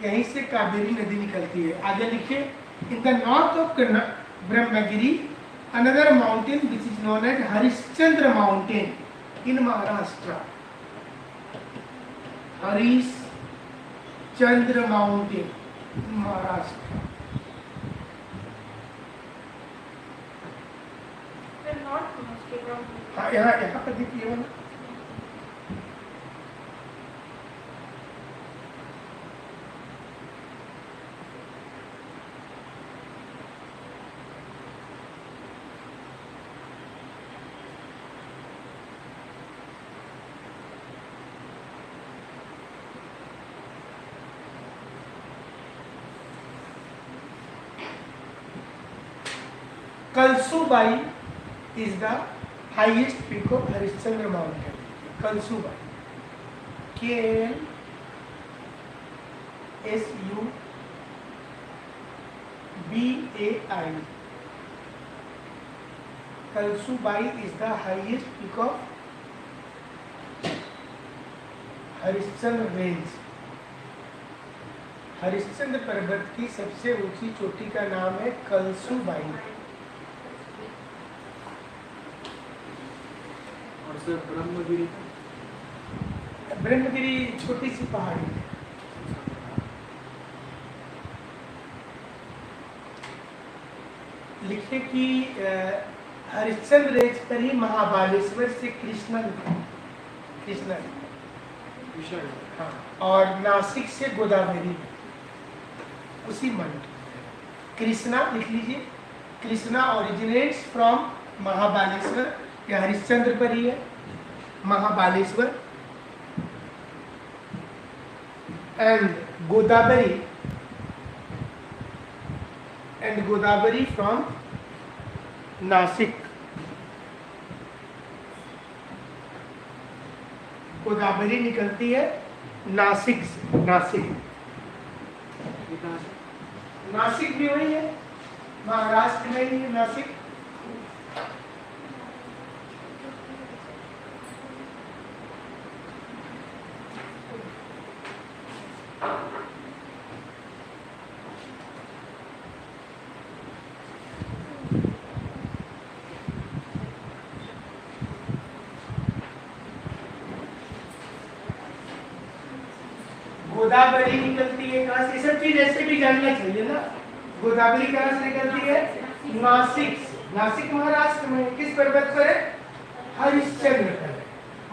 यहीं से कावेरी नदी निकलती है। आगे लिखिए, in the north of Brahmagiri another mountain which is known as Harishchandra mountain in Maharashtra. Harishchandra mountain in Maharashtra. हाँ, यहाँ पर देखिए ना, Kalsubai is the highest peak of Harishchandra mountain. Kalsubai, K-L-S-U-B-A-I. Kalsubai is the highest peak of Harishchandra range. Harishchandra पर्वत की सबसे ऊंची चोटी का नाम है कलसुबाई। और सर ब्रह्मगिरी, ब्रह्मगिरी छोटी सी पहाड़ी है, लिखे कि हरिश्चंद्र रेंज पर ही महाबालेश्वर से कृष्णा विषय हाँ, और नासिक से गोदावरी उसी मंडल। कृष्णा लिख लीजिए, कृष्णा ओरिजिनेट्स फ्रॉम महाबालेश्वर, या हरिश्चंद्र पर ही है महाबालेश्वर, एंड गोदावरी फ्रॉम नासिक। गोदावरी निकलती है नासिक से। नासिक भी वही है, महाराष्ट्र में ही है नासिक। गोदावरी निकलती है कहाँ से? ये सब चीज ऐसे भी जानना चाहिए ना। गोदावरी कहाँ से निकलती है? नासिक। नासिक महाराष्ट्र में किस पर्वत पर है? हरिश्चंद्र पर।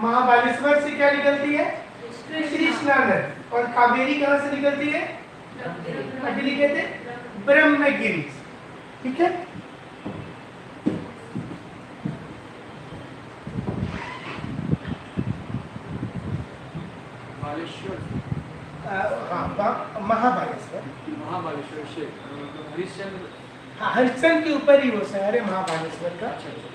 महाबालेश्वर से क्या निकलती है? कृष्णा नदी। और कावेरी कहाँ से निकलती है? अगली कहते हैं ब्रह्मगिरी। ठीक है, बालेश्वर हाँ महाबालेश्वर। महाबालेश्वर से हरिश्चंद्र। हाँ, हरिश्चंद्र के ऊपर ही वो शहर है महाबालेश्वर का। अच्छा अच्छा।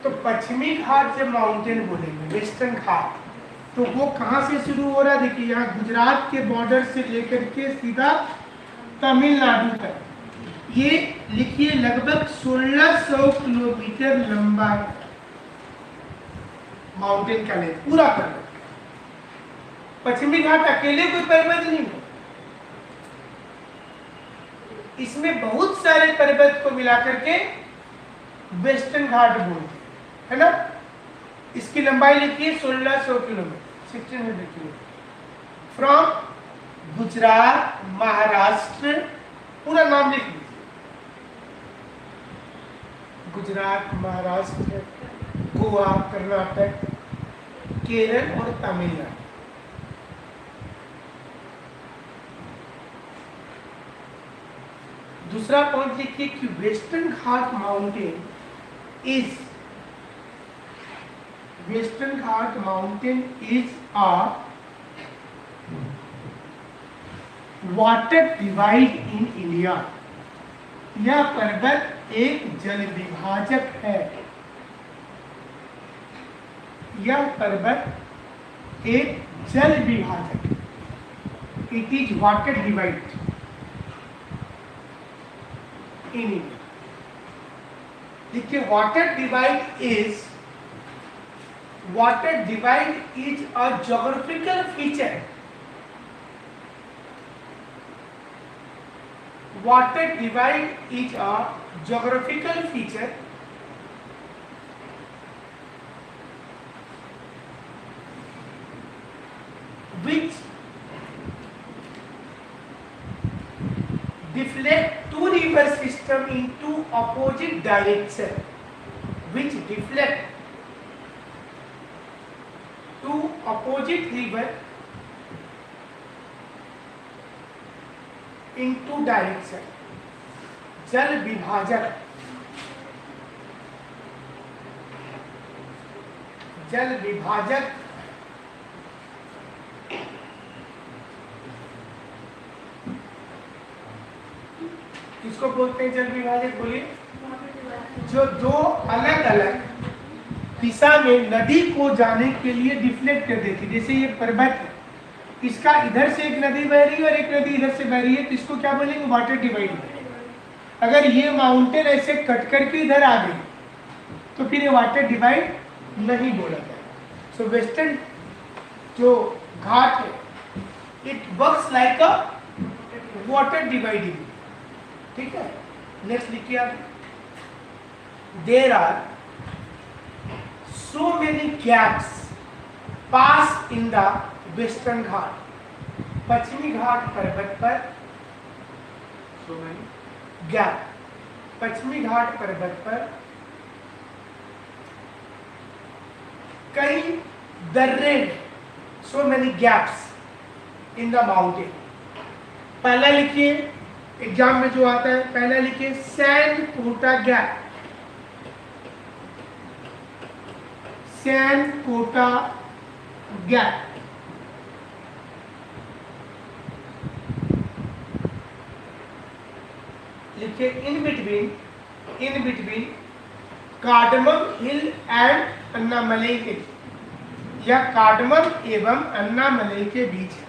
तो पश्चिमी घाट जब माउंटेन बोलेंगे, वेस्टर्न घाट, तो वो कहाँ से शुरू हो रहा है? देखिए यहाँ गुजरात के बॉर्डर से लेकर के सीधा तमिलनाडु तक, ये लिखिए लगभग 1600 किलोमीटर लंबा माउंटेन का लेंथ, पूरा पर्वत। पश्चिमी घाट अकेले कोई पर्वत नहीं है, इसमें बहुत सारे पर्वत को मिलाकर के वेस्टर्न घाट बोलते हैं, है ना। इसकी लंबाई लिखिए 1600 kilometre, 1600 kilometre, from Gujarat, Maharashtra, पूरा नाम लिख लीजिए, गुजरात, महाराष्ट्र, गोवा, कर्नाटक, केरल और तमिलनाडु। दूसरा पॉइंट लिखिए कि western Ghat mountain is a water divide in India. यह पर्वत एक जल विभाजक है, यह पर्वत एक जल विभाजक, it is water divide in India. देखिए water divide is a geographical feature. Water divide is a geographical feature which deflect two river system into opposite direction, which deflect two opposite river into direction. जल विभाजक, जल विभाजक किसको बोलते हैं? जल विभाजक बोलिए। जो दो अलग अलग दिशा में नदी को जाने के लिए डिफ्लेक्ट कर देती, जैसे ये पर्वत है, इसका इधर से एक नदी बह रही है और एक नदी इधर से बह रही है, तो इसको क्या बोलेंगे? Water divide. अगर ये माउंटेन ऐसे कट करके इधर आ गई तो फिर ये वाटर डिवाइड नहीं बोला जाए। सो वेस्टर्न जो घाट है, it works like a water dividing. ठीक है, नेक्स्ट लिखिए आप। There are so many gaps pass in the western Ghat. पश्चिमी घाट पर्वत पर सो मैनी गैप, पश्चिमी घाट पर्वत पर कई दर्रे, so many gaps in the mountain. पहला लिखिए, एग्जाम में जो आता है, पहला लिखिए Shencottah gap, Shencottah gap. लिखिए in between cardamom hill and Anamalai के, या कार्डमम एवं अन्नामलई के बीच है,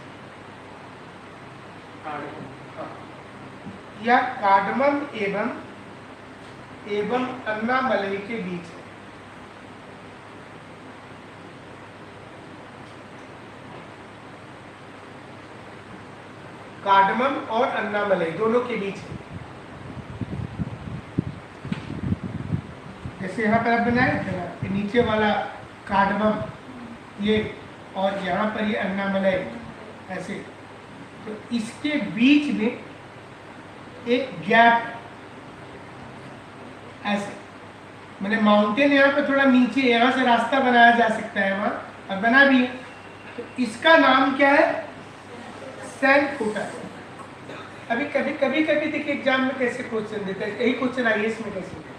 या कार्डमम एवं अन्नामलई के बीच है। कार्डमम और अन्नामलई दोनों के बीच है। जैसे यहाँ पर आप बनाए थे ना, ये नीचे वाला कार्डमम ये, और यहाँ पर ये अन्नामलई, ऐसे। तो इसके बीच में एक गैप, ऐसे, मैंने माउंटेन यहाँ पे थोड़ा नीचे, यहाँ से रास्ता बनाया जा सकता है वहाँ, और बना भी है। तो इसका नाम क्या है? सैंड कोटा। अभी कभी देखिए एग्जाम में कैसे क्वेश्चन देता है, यही क्वेश्चन आईएएस में कैसे देता है,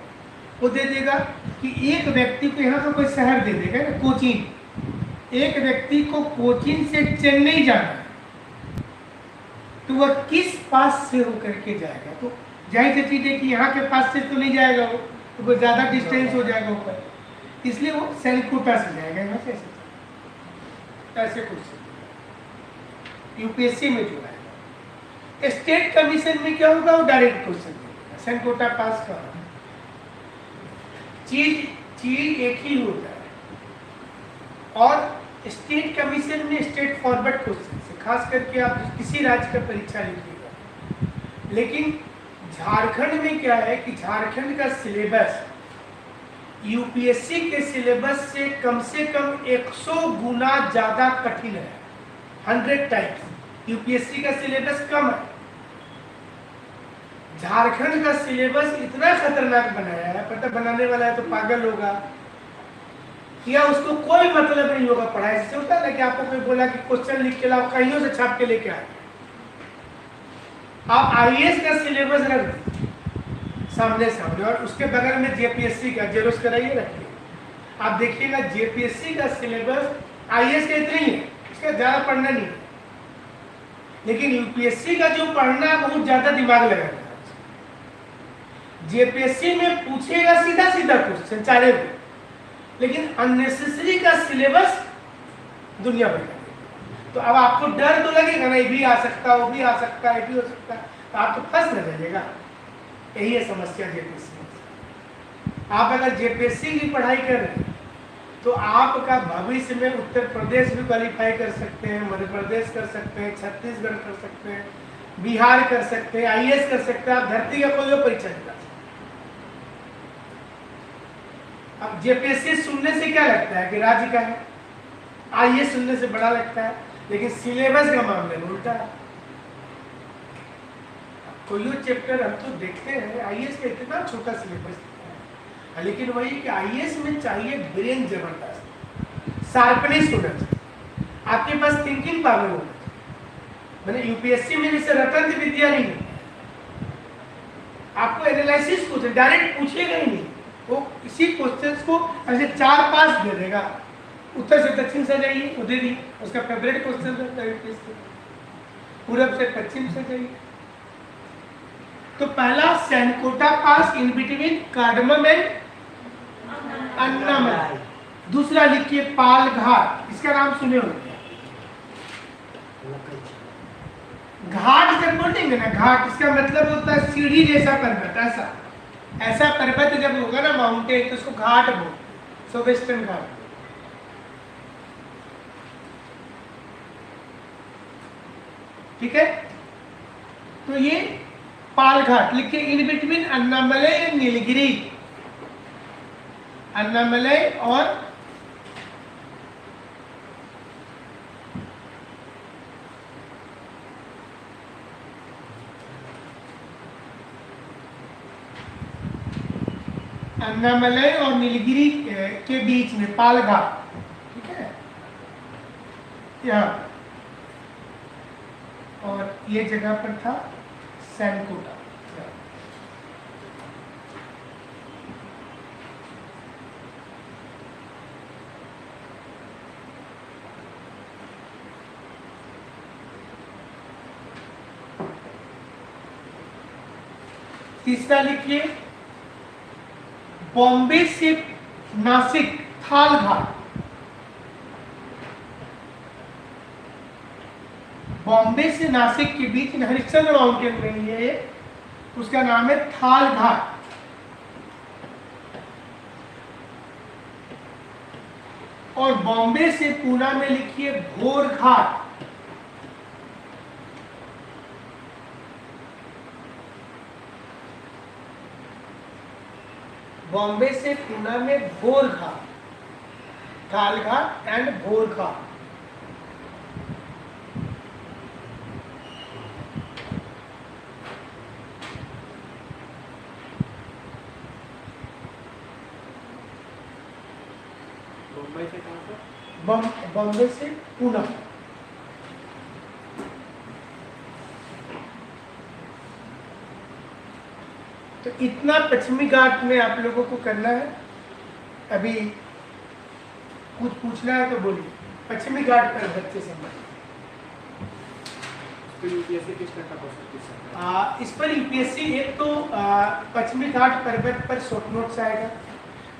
वो दे देगा कि एक व्यक्ति को यहाँ का कोई शहर दे देगा ना, कोचीन, एक व्यक्ति को कोचीन से चेन्नई जाना है, तो वह किस पास से होकर के जाएगा? तो जाहिर सी चीज है कि यहाँ के पास से तो नहीं जाएगा वो, तो वो ज़्यादा डिस्टेंस हो जाएगा ऊपर, इसलिए वो सैंड कोटा से जाएगा यहाँ से। ऐसे क्वेश्चन यूपीएससी में जो है, स्टेट कमीशन में क्या होगा? वो डायरेक्ट क्वेश्चन देगा, सैंड कोटा पास का चीज एक ही होता है। और स्टेट कमीशन में स्टेट फॉरवर्ड क्वेश्चन से, खास करके आप किसी राज्य का परीक्षा लिखिएगा। लेकिन झारखंड में क्या है कि झारखंड का सिलेबस यूपीएससी के सिलेबस से कम 100 गुना ज्यादा कठिन है, 100 टाइम्स। यूपीएससी का सिलेबस कम है, झारखंड का सिलेबस इतना खतरनाक बनाया है, पता बनाने वाला है तो पागल होगा, या उसको कोई मतलब नहीं होगा पढ़ाई से। होता है ना कि आपको कोई बोला कि क्वेश्चन लिख के लाओ, कहीं से छाप के लेके आए, आप आईएएस का सिलेबस रख दीजिए सामने, और उसके बगल में जेपीएससी का जेरोस कराइए रखिए। आप देखिएगा जेपीएससी का सिलेबस आईएएस का इतना ही है, इसका ज्यादा पढ़ना नहीं है। लेकिन यूपीएससी का जो पढ़ना बहुत ज्यादा दिमाग लगाना। जेपीएससी में पूछेगा सीधा क्वेश्चन चाहे भी, लेकिन अननेसेसरी का सिलेबस दुनिया भर का। तो अब आपको डर तो लगेगा ना, ये भी आ सकता, वो भी आ सकता, ये भी हो सकता, तो आप तो फंस न जाइएगा। यही है समस्या जेपीएससी में। आप अगर जेपीएससी की पढ़ाई कर रहे हैं तो आपका भविष्य में उत्तर प्रदेश भी क्वालिफाई कर सकते हैं, मध्य प्रदेश कर सकते हैं, छत्तीसगढ़ कर सकते हैं, बिहार कर सकते हैं, आईएएस कर सकते हैं, आप धरती का कोई भी परीक्षा निकाल सकते हैं। अब जेपीएससी सुनने से क्या लगता है कि राज्य का है, आईएएस सुनने से बड़ा लगता है, लेकिन सिलेबस का मामले में उल्टा है। कोई चैप्टर हम तो देखते हैं आईएएस का इतना छोटा सिलेबस है, लेकिन वही कि आईएएस में चाहिए ब्रेन जबरदस्त, शार्पनेस होना चाहिए, आपके पास थिंकिंग पावर होना चाहिए। मैंने यूपीएससी में जैसे रटंत विद्या नहीं है, आपको एनालिसिस कुछ डायरेक्ट पूछेगा ही नहीं, वो इसी क्वेश्चंस को ऐसे 4-5 दे देगा, उत्तर से दक्षिण से जाइए वो दे दी, उसका फेवरेट क्वेश्चन रहता है यूपीएससी, पूरब से पश्चिम से जाइए। तो पहला Shencottah pass in between cardamom and Anamalai. दूसरा लिखिए पाल घाट, इसका नाम सुने होंगे। घाट जब बोलेंगे ना, घाट इसका मतलब होता है सीढ़ी जैसा पर्वत, ऐसा पर्वत जब होगा ना माउंटेन तो उसको घाट बोलते, सो वेस्टर्न घाट। ठीक है, तो ये पाल घाट लिखिए in between Annamalai and Nilgiri, Annamalai और अन्नामलाई और नीलगिरी के बीच में पाल घाट। ठीक है, यहाँ और ये जगह पर था सैनकोटा। तीसरा लिखिए बॉम्बे से नासिक थाल घाट, बॉम्बे से नासिक के बीच हरिश्चंद्र माउंटेन में ये, उसका नाम है थाल घाट। और बॉम्बे से पूना में लिखिए घोर घाट, बॉम्बे से पूना में घोर घाट, थाल घाट एंड घोर घाट। मुंबई से कहाँ से? बॉम्बे से पूना। तो इतना पश्चिमी घाट में आप लोगों को करना है। अभी कुछ पूछना है तो बोलिए, पश्चिमी घाट पर बच्चे समझ। तो यूपीएससी किस तरह का क्वेश्चन पूछ सकता है? इस पर यूपीएससी एक तो पश्चिमी घाट पर्वत पर शॉर्ट नोट्स आएगा,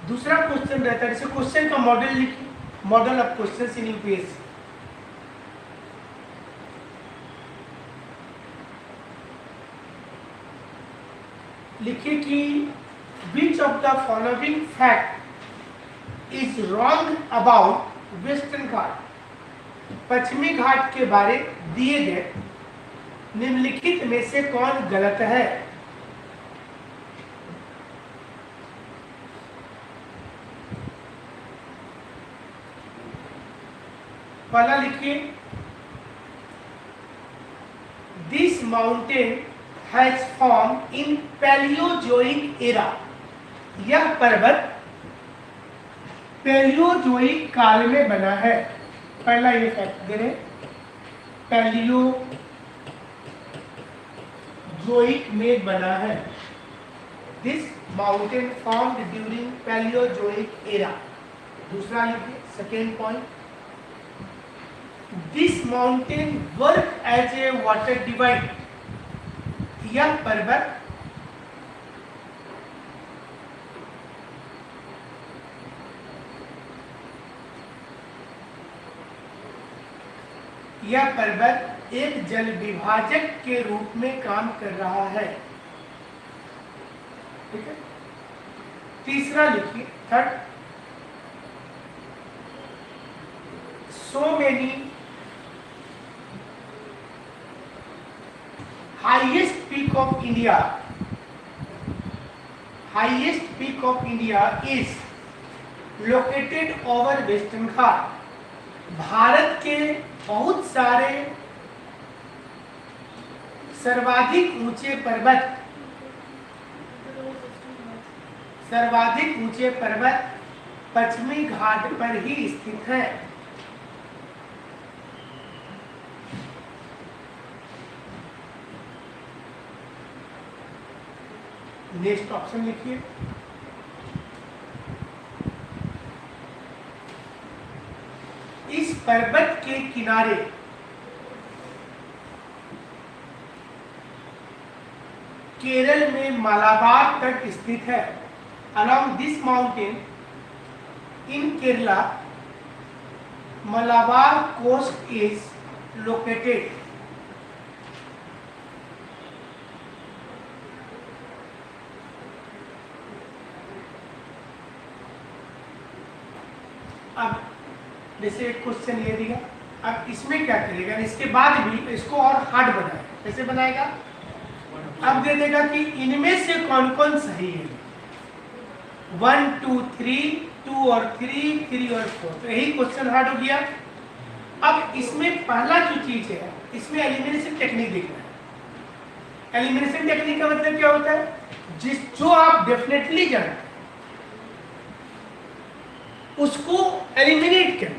दूसरा क्वेश्चन रहता है जैसे क्वेश्चन का मॉडल लिखिए, model of questions in UPSC. लिखिए कि which of the following fact is wrong about western Ghat, पश्चिमी घाट के बारे दिए गए निम्नलिखित में से कौन गलत है। पहला लिखिए this mountain has form in Palaeozoic era, यह पर्वत पैलियोजोइक काल में बना है। पहला ये फैक्ट दे रहे, पैलियोजोइक में बना है, this mountain formed during Palaeozoic era. दूसरा लिखिए second point, this mountain work as a water divide, यह पर्वत एक जल विभाजक के रूप में काम कर रहा है। ठीक है, तीसरा लिखिए third, so many highest peak of India is located over Western Ghat। Bharat के बहुत सारे सर्वाधिक ऊंचे पर्वत, सर्वाधिक ऊंचे पर्वत पश्चिमी घाट पर ही स्थित है। नेक्स्ट ऑप्शन लिखिए। इस पर्वत के किनारे केरल में मालाबार तट स्थित है। Along this mountain in Kerala, Malabar coast is located. अब जैसे एक क्वेश्चन ये दिया, अब इसमें क्या करेगा, इसके बाद भी इसको और हार्ड बनाएगा। कैसे बनाएगा? अब दे देगा कि इनमें से कौन कौन सही है, 1 2 3, 2 और 3, 3 और 4। तो यही क्वेश्चन हार्ड हो गया। अब इसमें पहला जो चीज है, इसमें एलिमिनेशन टेक्निक देखना है। एलिमिनेशन टेक्निक का मतलब क्या होता है? जो आप डेफिनेटली जानते हैं उसको एलिमिनेट करें।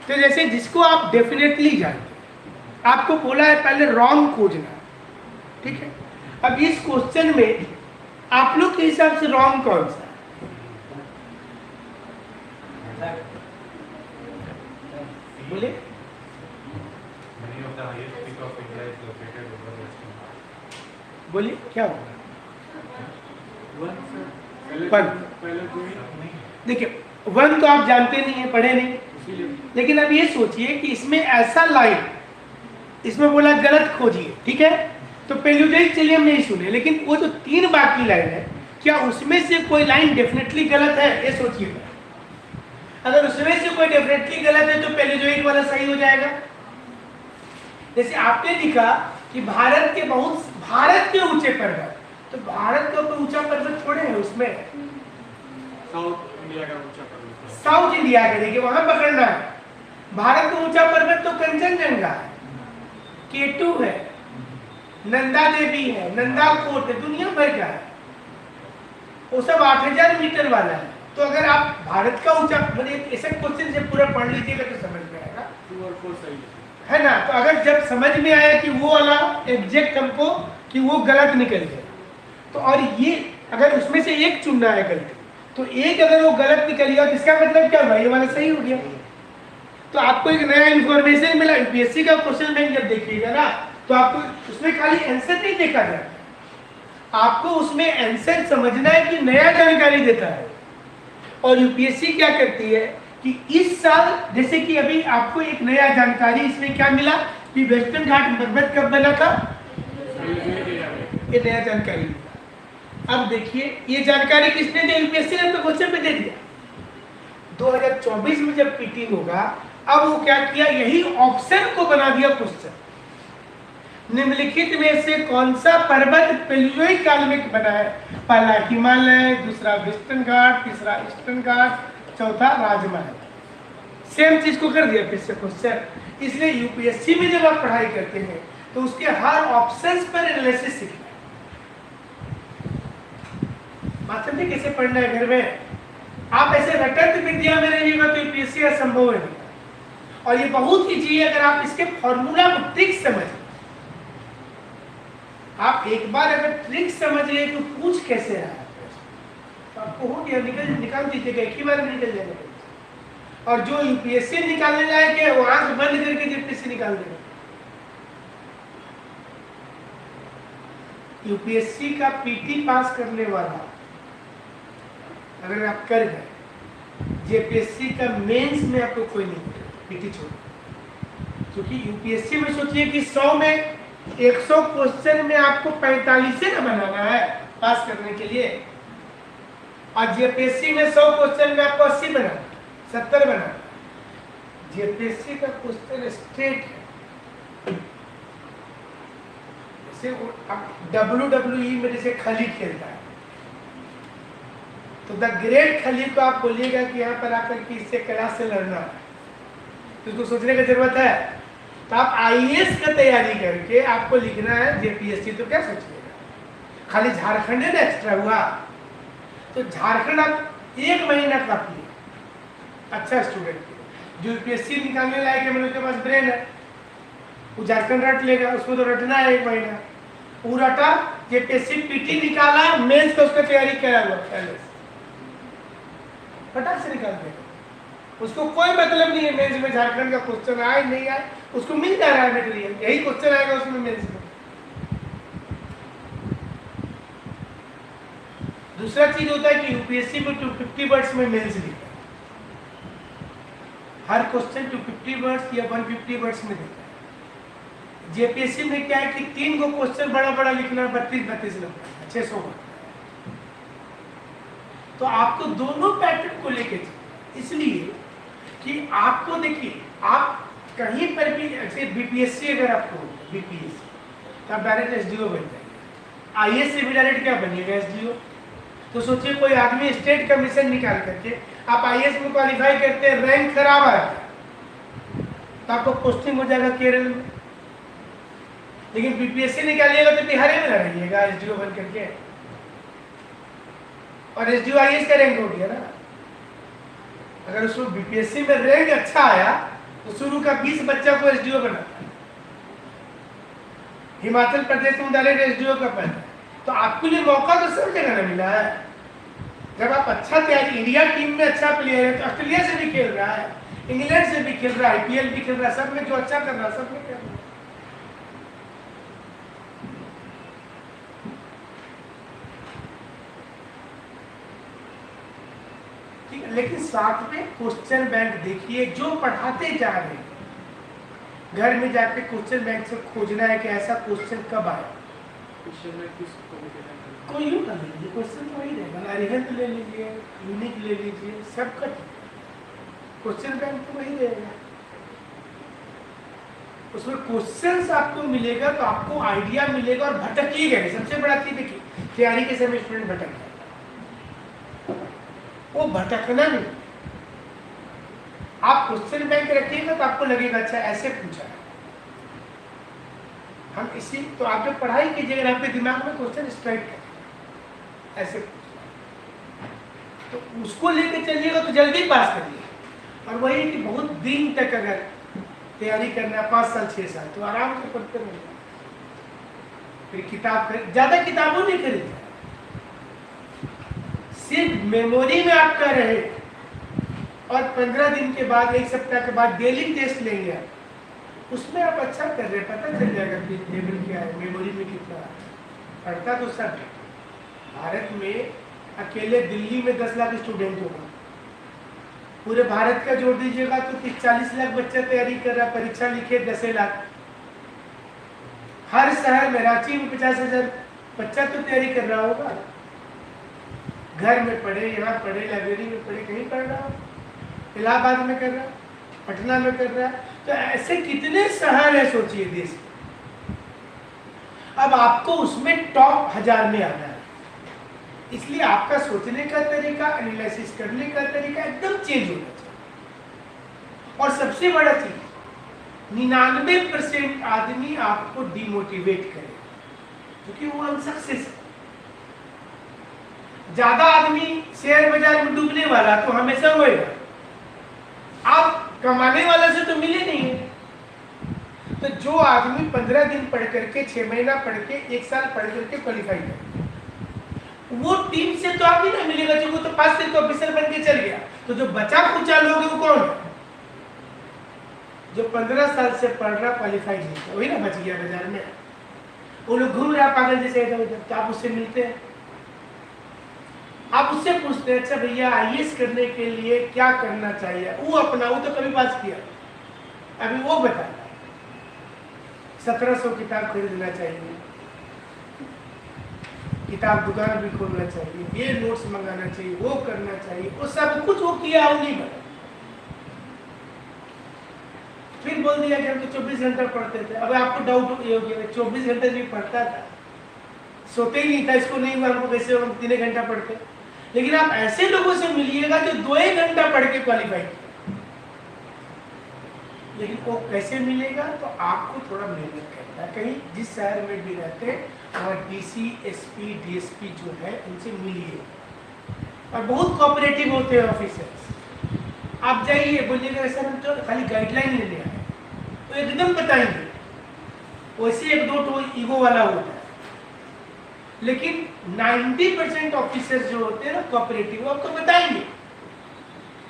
तो जैसे जिसको आप डेफिनेटली जानते हैं, आपको बोला है पहले रॉन्ग खोजना, ठीक है। अब इस क्वेश्चन में आप लोग के हिसाब से रॉन्ग कौन सा? बोले बोलिए क्या होगा? देखिए 1 तो आप जानते नहीं है, पढ़े नहीं, लेकिन अब ये सोचिए कि इसमें ऐसा लाइन, इसमें बोला गलत खोजिए, ठीक है। तो पेलुडेट चलिए हम नहीं सुने, लेकिन वो जो 3 बाकी लाइन है, क्या उसमें से कोई लाइन डेफिनेटली गलत है? ये सोचिए। अगर उसमें से कोई डेफिनेटली गलत है तो पेलुडेट वाला सही हो जाएगा। जैसे आपने लिखा कि भारत के ऊंचे पर्वत, तो भारत का कोई ऊंचा पर्वत थोड़े है उसमें, साउथ इंडिया का ऊंचा पर्वत, साउथ इंडिया का देखिए वहां पकड़ना है। भारत का ऊंचा पर्वत तो कंचनजंगा है, K2 है, नंदा देवी है, नंदा कोट है, दुनिया भर का है, वो सब 8000 मीटर वाला है। तो अगर आप भारत का ऊंचा, मतलब ऐसा क्वेश्चन से पूरा पढ़ लीजिएगा तो समझ में आएगा, 2 और 4 सही है ना। तो अगर जब समझ में आया कि वो वाला एग्जैक्ट हमको कि वो गलत निकल गया, तो और ये अगर उसमें से एक चुनना है गलती, तो एक अगर वो गलत निकल गया तो इसका मतलब क्या हुआ? ये वाला सही हो गया। तो आपको एक नया इंफॉर्मेशन मिला। यूपीएससी का क्वेश्चन बैंक जब देखिएगा ना, तो आपको उसमें खाली आंसर नहीं देखा जाता, आपको उसमें आंसर समझना है कि नया जानकारी देता है। और यूपीएससी क्या करती है कि इस साल, जैसे कि अभी आपको एक नया जानकारी इसमें क्या मिला कि वेस्टर्न घाट पर्वत कब बना था, ये नया जानकारी मिला। अब देखिए ये जानकारी किसने दी? यूपीएससी ने तो क्वेश्चन में दे दिया। 2024 में जब पीटी होगा, अब वो क्या किया, यही ऑप्शन को बना दिया क्वेश्चन। निम्नलिखित में से कौन सा पर्वत पेलुजोइक काल में बना है? पहला हिमालय, दूसरा वेस्टर्न घाट, तीसरा ईस्टर्न घाट, चौथा राजमहल। सेम चीज को कर दिया फिर से क्वेश्चन। इसलिए यूपीएससी में जब आप पढ़ाई करते हैं तो उसके हर ऑप्शंस पर एनालिसिस सीखना है। बात समझे कैसे पढ़ना है घर में? आप ऐसे रटत विद्या में रहिएगा तो यूपीएससी असंभव है। और ये बहुत ईजी है अगर आप इसके फॉर्मूला को ट्रिक समझ। आप एक बार अगर ट्रिक समझ ले तो पूछ कैसे रहा है तो आपको हो गया, निकाल दीजिएगा, एक ही बार में निकल जाएगा। और जो यूपीएससी निकालने जाएंगे वो आंख बंद करके यूपीएससी निकाल देगा। यूपीएससी का पीटी पास करने वाला अगर आप कर गए, जेपीएससी का मेंस में आपको कोई नहीं मिलेगा, पीटी छोड़। क्योंकि यूपीएससी में सोचिए कि 100 में 100 क्वेश्चन में आपको 45 से ना बनाना है पास करने के लिए, और जेपीएससी में 100 क्वेश्चन में आपको 80 बनाना, 70 बनाना। जेपीएससी का क्वेश्चन स्ट्रेट है। जैसे WWE में जैसे खली खेलता है, तो द ग्रेट खली को आप बोलिएगा कि यहाँ पर आकर के इससे क्लास से लड़ना है, तो उसको सोचने की जरूरत है। तो आप आईएएस का तैयारी करके आपको लिखना है जेपीएससी, तो क्या सोचिएगा खाली झारखंड है ना एक्स्ट्रा हुआ, तो झारखंड आप 1 महीना काफी है अच्छा स्टूडेंट के जो यूपीएससी निकालने लायक है, मेरे पास ब्रेन है, वो झारखंड रट लेगा, उसको तो रटना है 1 महीना, वो रटा, जेपीएससी पीटी निकाला, मेंस का उसका तैयारी करा हुआ पहले से, फटाक से निकाल देगा, उसको कोई मतलब नहीं है मेंस में झारखंड का क्वेश्चन आए नहीं आए, उसको मिल जा रहा है मटेरियल, यही क्वेश्चन आएगा उसमें मेंस में। दूसरा चीज होता है कि यूपीएससी में 250 वर्ड्स में मेंस लिखा है, हर क्वेश्चन 250 वर्ड्स या 150 वर्ड्स में देता है। जेपीएससी में क्या है कि 3 को क्वेश्चन बड़ा बड़ा लिखना है, 32 नंबर 600 वर्ड, तो आपको दोनों पैटर्न को लेके चलिए, इसलिए कि आपको देखिए आप कहीं पर भी ऐसे बीपीएससी अगर आपको बीपीएससी तो आप डायरेक्ट एसडीओ बन जाएंगे, आईएएस से भी डायरेक्ट क्या बनिएगा एसडीओ। तो सोचिए कोई आदमी स्टेट कमीशन निकाल करके आप आईएएस में क्वालिफाई करते हैं, रैंक खराब आ जाता है तो आपको पोस्टिंग हो जाएगा केरल में, लेकिन बीपीएससी निकालिएगा तो बिहार में रहिएगा एसडीओ बन करके, और एसडीओ आईएएस का रैंक हो गया ना। अगर उसमें बीपीएससी में रैंक अच्छा आया तो शुरू का 20 बच्चा को एसडीओ बनाता है, हिमाचल प्रदेश में डायरेक्ट एसडीओ का पहला, तो आपके लिए मौका तो सब जगह ना मिला है। जब आप अच्छा तैयारी, इंडिया टीम में अच्छा प्लेयर है तो ऑस्ट्रेलिया से भी खेल रहा है, इंग्लैंड से भी खेल रहा है, आईपीएल भी खेल रहा है, सब में जो अच्छा कर रहा है सब में कर रहा है। ठीक है, लेकिन साथ में क्वेश्चन बैंक देखिए, जो पढ़ाते जा रहे हैं घर में जाके क्वेश्चन बैंक से खोजना है कि ऐसा क्वेश्चन कब आए, कोई यूं कर लीजिए, क्वेश्चन तो वही रहेगा, अरिहंत ले लीजिए, यूनिक ले लीजिए, सबका क्वेश्चन बैंक तो वही रहेगा, उसमें क्वेश्चंस आपको मिलेगा तो आपको आइडिया मिलेगा और भटकिएगा नहीं। सबसे बड़ा चीज देखिए, तैयारी के समय स्टूडेंट भटक जाता है, वो भटकना नहीं, आप क्वेश्चन बैंक रखिएगा तो आपको लगेगा अच्छा ऐसे पूछा है, हम इसी तो आप जब पढ़ाई कीजिएगा आपके दिमाग में क्वेश्चन स्ट्राइक कर ऐसे तो उसको लेके चलिएगा तो जल्दी पास करिए। और वही कि बहुत दिन तक अगर तैयारी करना है 5 साल 6 साल तो आराम से पढ़ते रहेगा, फिर किताब ज्यादा किताबों नहीं खरीदना, सिर्फ मेमोरी में आपका रहे और 15 दिन के बाद 1 सप्ताह के बाद डेली टेस्ट लेंगे आप, उसमें आप अच्छा कर रहे हैं, पता चल जाएगा कि लेवल क्या है, मेमोरी में कितना है। पढ़ता तो सब है, भारत में अकेले दिल्ली में 10 लाख स्टूडेंट होगा, पूरे भारत का जोड़ दीजिएगा तो 40 लाख बच्चा तैयारी कर रहा है, परीक्षा लिखे 10 लाख, हर शहर में रांची में 50,000 बच्चा तो तैयारी कर रहा होगा, घर में पढ़े, यहाँ पढ़े, लाइब्रेरी में पढ़े, कहीं पढ़ रहा हो, इलाहाबाद में कर रहा है, पटना में कर रहा है, तो ऐसे कितने शहर है सोचिए देश में। अब आपको उसमें टॉप 1000 में आना है, इसलिए आपका सोचने का तरीका, एनालिसिस करने का तरीका एकदम चेंज होना चाहिए। और सबसे बड़ा चीज 99% आदमी आपको डिमोटिवेट करे क्योंकि वो अनसक्सेस है। ज्यादा आदमी शेयर बाजार में डूबने वाला तो हमेशा होएगा, आप कमाने वाला से तो मिले नहीं है। तो जो आदमी 15 दिन पढ़ करके 6 महीना पढ़ के 1 साल पढ़ करके क्वालिफाई कर, वो टीम से तो आप ही ना मिलेगा, जो वो तो पास से तो ऑफिसर बन के चल गया, तो जो बचा कुचा लोग वो कौन है? जो 15 साल से पढ़ रहा क्वालिफाई नहीं था, वही ना बच गया बाजार में। वो लोग घूम रहा पागल जैसे इधर उधर, तो आप उससे मिलते हैं, आप उससे पूछते हैं अच्छा भैया आईएएस करने के लिए क्या करना चाहिए, वो अपना, वो तो कभी पास किया, अभी वो बता 1700 किताब खरीदना चाहिए, किताब दुकान भी खोलना चाहिए, ये नोट्स मंगाना चाहिए, वो करना चाहिए, वो सब कुछ वो किया, वो नहीं बना। फिर बोल दिया कि हम तो 24 घंटा पढ़ते थे। अब आपको डाउट ये हो गया 24 घंटे भी पढ़ता था, सोते ही नहीं था, इसको नहीं हुआ हमको, कैसे हम 3 घंटा पढ़ते। लेकिन आप ऐसे लोगों से मिलिएगा जो 2 घंटा पढ़ के क्वालिफाई किया, लेकिन वो कैसे मिलेगा? तो आपको थोड़ा मेहनत करना है। कहीं जिस शहर में भी रहते हैं वहाँ DC, SP, DSP जो है उनसे मिलिए, और बहुत कोऑपरेटिव होते हैं ऑफिसर्स। आप जाइए, बोलिएगा सर हम तो खाली गाइडलाइन लेने आए, तो एकदम बताएंगे। वैसे एक दो तो ईगो वाला होता है, लेकिन 90% ऑफिसर्स जो होते हैं ना कोऑपरेटिव, वो आपको बताएंगे।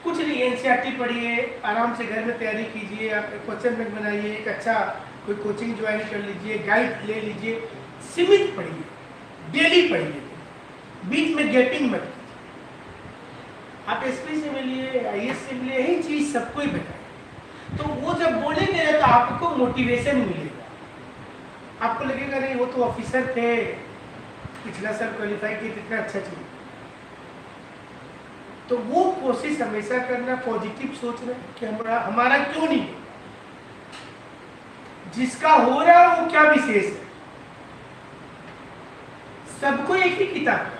कुछ नहीं, NCERT पढ़िए, आराम से घर में तैयारी कीजिए, आप क्वेश्चन बैंक बनाइए, एक अच्छा कोई कोचिंग ज्वाइन कर लीजिए, गाइड ले लीजिए, सीमित पढ़िए, डेली पढ़िए, बीच में गैपिंग मत कीजिए। आप SP से मिलिए, IAS से मिलिए, यही चीज सबको ही बताए, तो वो जब बोलेंगे ना तो आपको मोटिवेशन मिलेगा। आपको लगेगा नहीं वो तो ऑफिसर थे, पिछला साल क्वालिफाई किए, कितना अच्छा चीज। तो वो कोशिश हमेशा करना, पॉजिटिव सोचना कि हमारा क्यों नहीं, जिसका हो रहा है वो क्या विशेष है। सबको एक ही किताब,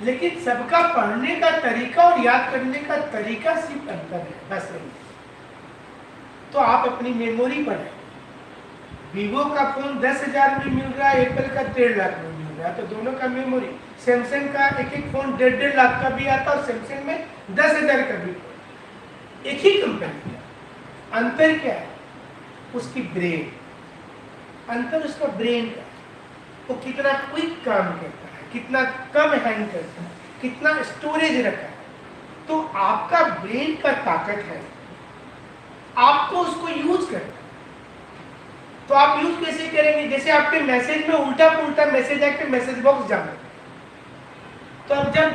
लेकिन सबका पढ़ने का तरीका और याद करने का तरीका सिर्फ अंतर है, बस नहीं। तो आप अपनी मेमोरी बढ़ाएं। वीवो का फोन 10,000 में मिल रहा है, एप्पल का 1.5 लाख में मिल रहा है, तो दोनों का मेमोरी। सैमसंग का एक फोन 1.5 लाख का भी आता है और सैमसंग में 10,000 का भी। एक ही कंपनी का, अंतर क्या है? उसकी ब्रेन, अंतर उसका ब्रेन का, वो कितना क्विक काम करता है, कितना कम हैंग करता है, कितना स्टोरेज रखा है। तो आपका ब्रेन का ताकत है, आपको उसको यूज करना है। तो आप यूज कैसे करेंगे? जैसे आपके मैसेज में उल्टा पुल्टा मैसेज आके मैसेज बॉक्स जाना, तो अब जब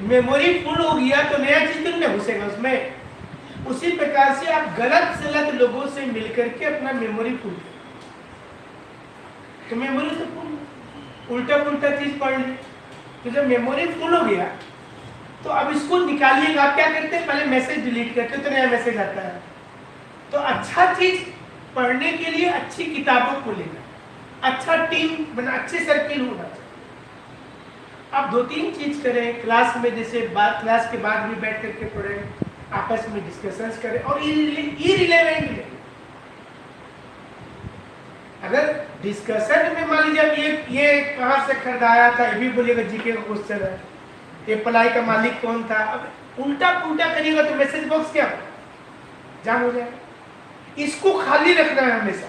मेमोरी फुल हो गया तो नया चीज तो नहीं घुसेगा उसमें। उसी प्रकार से आप गलत सलत लोगों से मिलकर के अपना मेमोरी फुल करें, तो मेमोरी तो फुल, उल्टा पुल्टा चीज पढ़ ले। तो जब मेमोरी फुल हो गया तो अब इसको निकालिएगा। आप क्या करते हैं? पहले मैसेज डिलीट करते तो नया मैसेज आता है। तो अच्छा चीज पढ़ने के लिए अच्छी किताबों को लेना, अच्छा टीम बना, अच्छे सर्किल होना चाहिए। आप 2-3 चीज करें क्लास में, जैसे क्लास के बाद भी बैठ करके पढ़ें, आपस में डिस्कशंस करें, और इररिलेवेंट। अगर डिस्कशन में मान लीजिए अब ये कहाँ से खरीदाया था, ये भी बोलिएगा जीके का क्वेश्चन है, ये पलाई का मालिक कौन था। अब उल्टा पुल्टा करिएगा तो मैसेज बॉक्स क्या जाम हो जाएगा। इसको खाली रखना है हमेशा,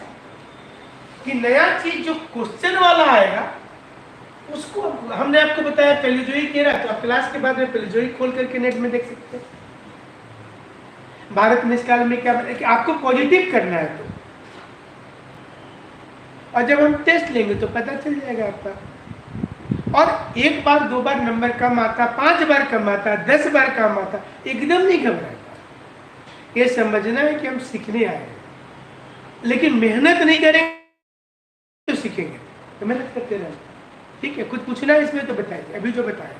कि नया चीज जो क्वेश्चन वाला आएगा उसको। हमने आपको बताया पेलिजोई कह रहा, तो आप क्लास के बाद में पेलिजोई खोल करके नेट में देख सकते हैं। भारत में इस काल में क्या कि आपको पॉजिटिव करना है, तो और जब हम टेस्ट लेंगे तो पता चल जाएगा आपका। और 1 बार 2 बार नंबर कम आता, 5 बार कम आता, 10 बार कम आता, एकदम नहीं घबराएगा। ये समझना है कि हम सीखने आए हैं, लेकिन मेहनत नहीं करेंगे तो सीखेंगे। तो मेहनत करते रहें, ठीक है। कुछ पूछना है इसमें तो बताइए, अभी जो बताएं।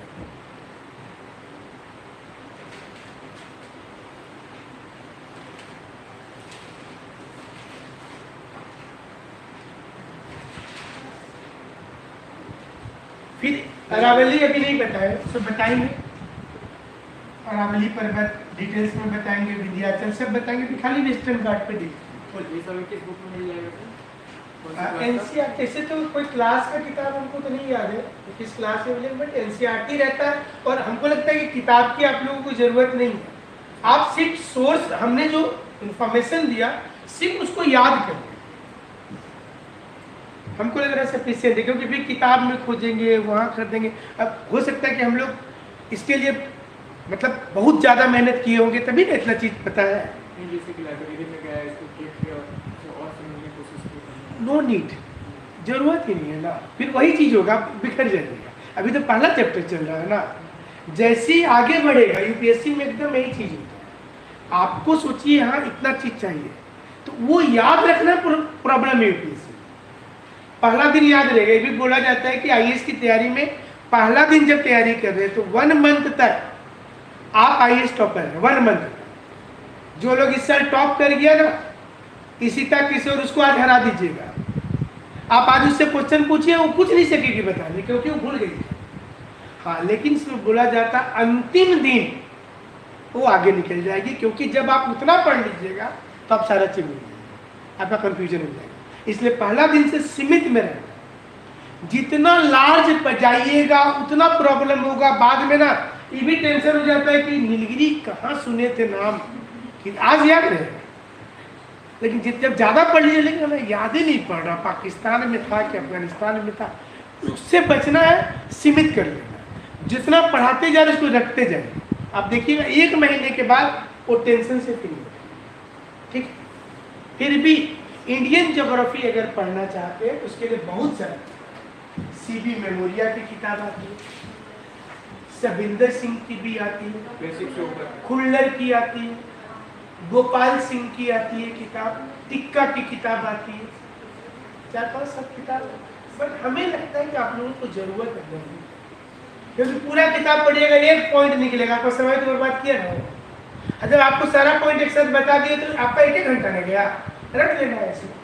फिर अरावली अभी नहीं बताए, सब बताएंगे। अरावली पर्वत डिटेल्स में बताएंगे, विंध्याचल सब बताएंगे, फिर खाली वेस्टर्न घाट पे देखिए। ये सब किस बुक में मिल जाएगा सर? NCERT ऐसे तो कोई क्लास का किताब हमको तो नहीं याद है किस क्लास में मिलेगा, बट NCERT रहता है। और हमको लगता है कि किताब की आप लोगों को जरूरत नहीं है, आप सिर्फ सोर्स, हमने जो इंफॉर्मेशन दिया सिर्फ उसको याद करें। हमको लग रहा है सफिशिएंट है, क्योंकि फिर किताब में खोजेंगे, वहाँ खरीदेंगे। अब हो सकता है कि हम लोग इसके लिए मतलब बहुत ज़्यादा मेहनत किए होंगे तभी ना इतना चीज़ पता है। जैसे कि लाइब्रेरी में गया, इसको क्लिक किया और समझने की कोशिश की। नो नीड, जरूरत ही नहीं है ना, फिर वही चीज़ होगा, बिखर जाएगा। अभी तो पहला चैप्टर चल रहा है ना, जैसे ही आगे बढ़ेगा UPSC में एकदम यही चीज़ होता है। आपको सोचिए यहाँ इतना चीज़ चाहिए, तो वो याद रखना प्रॉब्लम है UPSC। पहला दिन याद रहेगा। ये भी बोला जाता है कि IAS की तैयारी में पहला दिन जब तैयारी कर रहे हैं तो 1 मंथ तक आप IAS टॉपर हैं। 1 मंथ तक जो लोग इस साल टॉप कर गया ना, इसी तक किसी और उसको आज हरा दीजिएगा। आप आज उससे क्वेश्चन पूछिए, वो कुछ नहीं सकेगी बताने, क्योंकि वो भूल गई। हाँ, लेकिन इसमें बोला जाता अंतिम दिन वो आगे निकल जाएगी, क्योंकि जब आप उतना पढ़ लीजिएगा तो आप सारा चीज मिल जाएगा। आपका कंफ्यूजन हो जाएगा। इसलिए पहला दिन से सीमित में रहना। जितना लार्ज जाइएगा उतना प्रॉब्लम होगा। बाद में ना ये भी टेंशन हो जाता है कि नीलगिरी कहाँ सुने थे नाम, कि आज याद रहेगा, लेकिन जब ज़्यादा पढ़ लीजिए, लेकिन हमें याद ही नहीं पड़ रहा पाकिस्तान में था कि अफगानिस्तान में था, उससे बचना है, सीमित कर लेना। जितना पढ़ाते जा रहे उसको रखते जाए। आप देखिएगा 1 महीने के बाद वो टेंशन से फ्री हो जाए। ठीक। फिर भी इंडियन ज्योग्राफी अगर पढ़ना चाहते हैं तो उसके लिए बहुत सारा सीबी मेमोरिया की किताब आती है, सविंदर सिंह की भी आती है, बेसिक से ऊपर खुल्लर की आती है, गोपाल सिंह की आती है किताब, टिक्का की किताब आती है, 4-5 सब किताब। बट हमें लगता है कि आप लोगों को जरूरत है, क्योंकि पूरा किताब पढ़िएगा 1 पॉइंट निकलेगा, आपका समय तो बर्बाद किया ना। जब आपको सारा पॉइंट एक साथ बता दिए तो आपका 1-1 घंटा नहीं गया, रख लेना है ऐसे।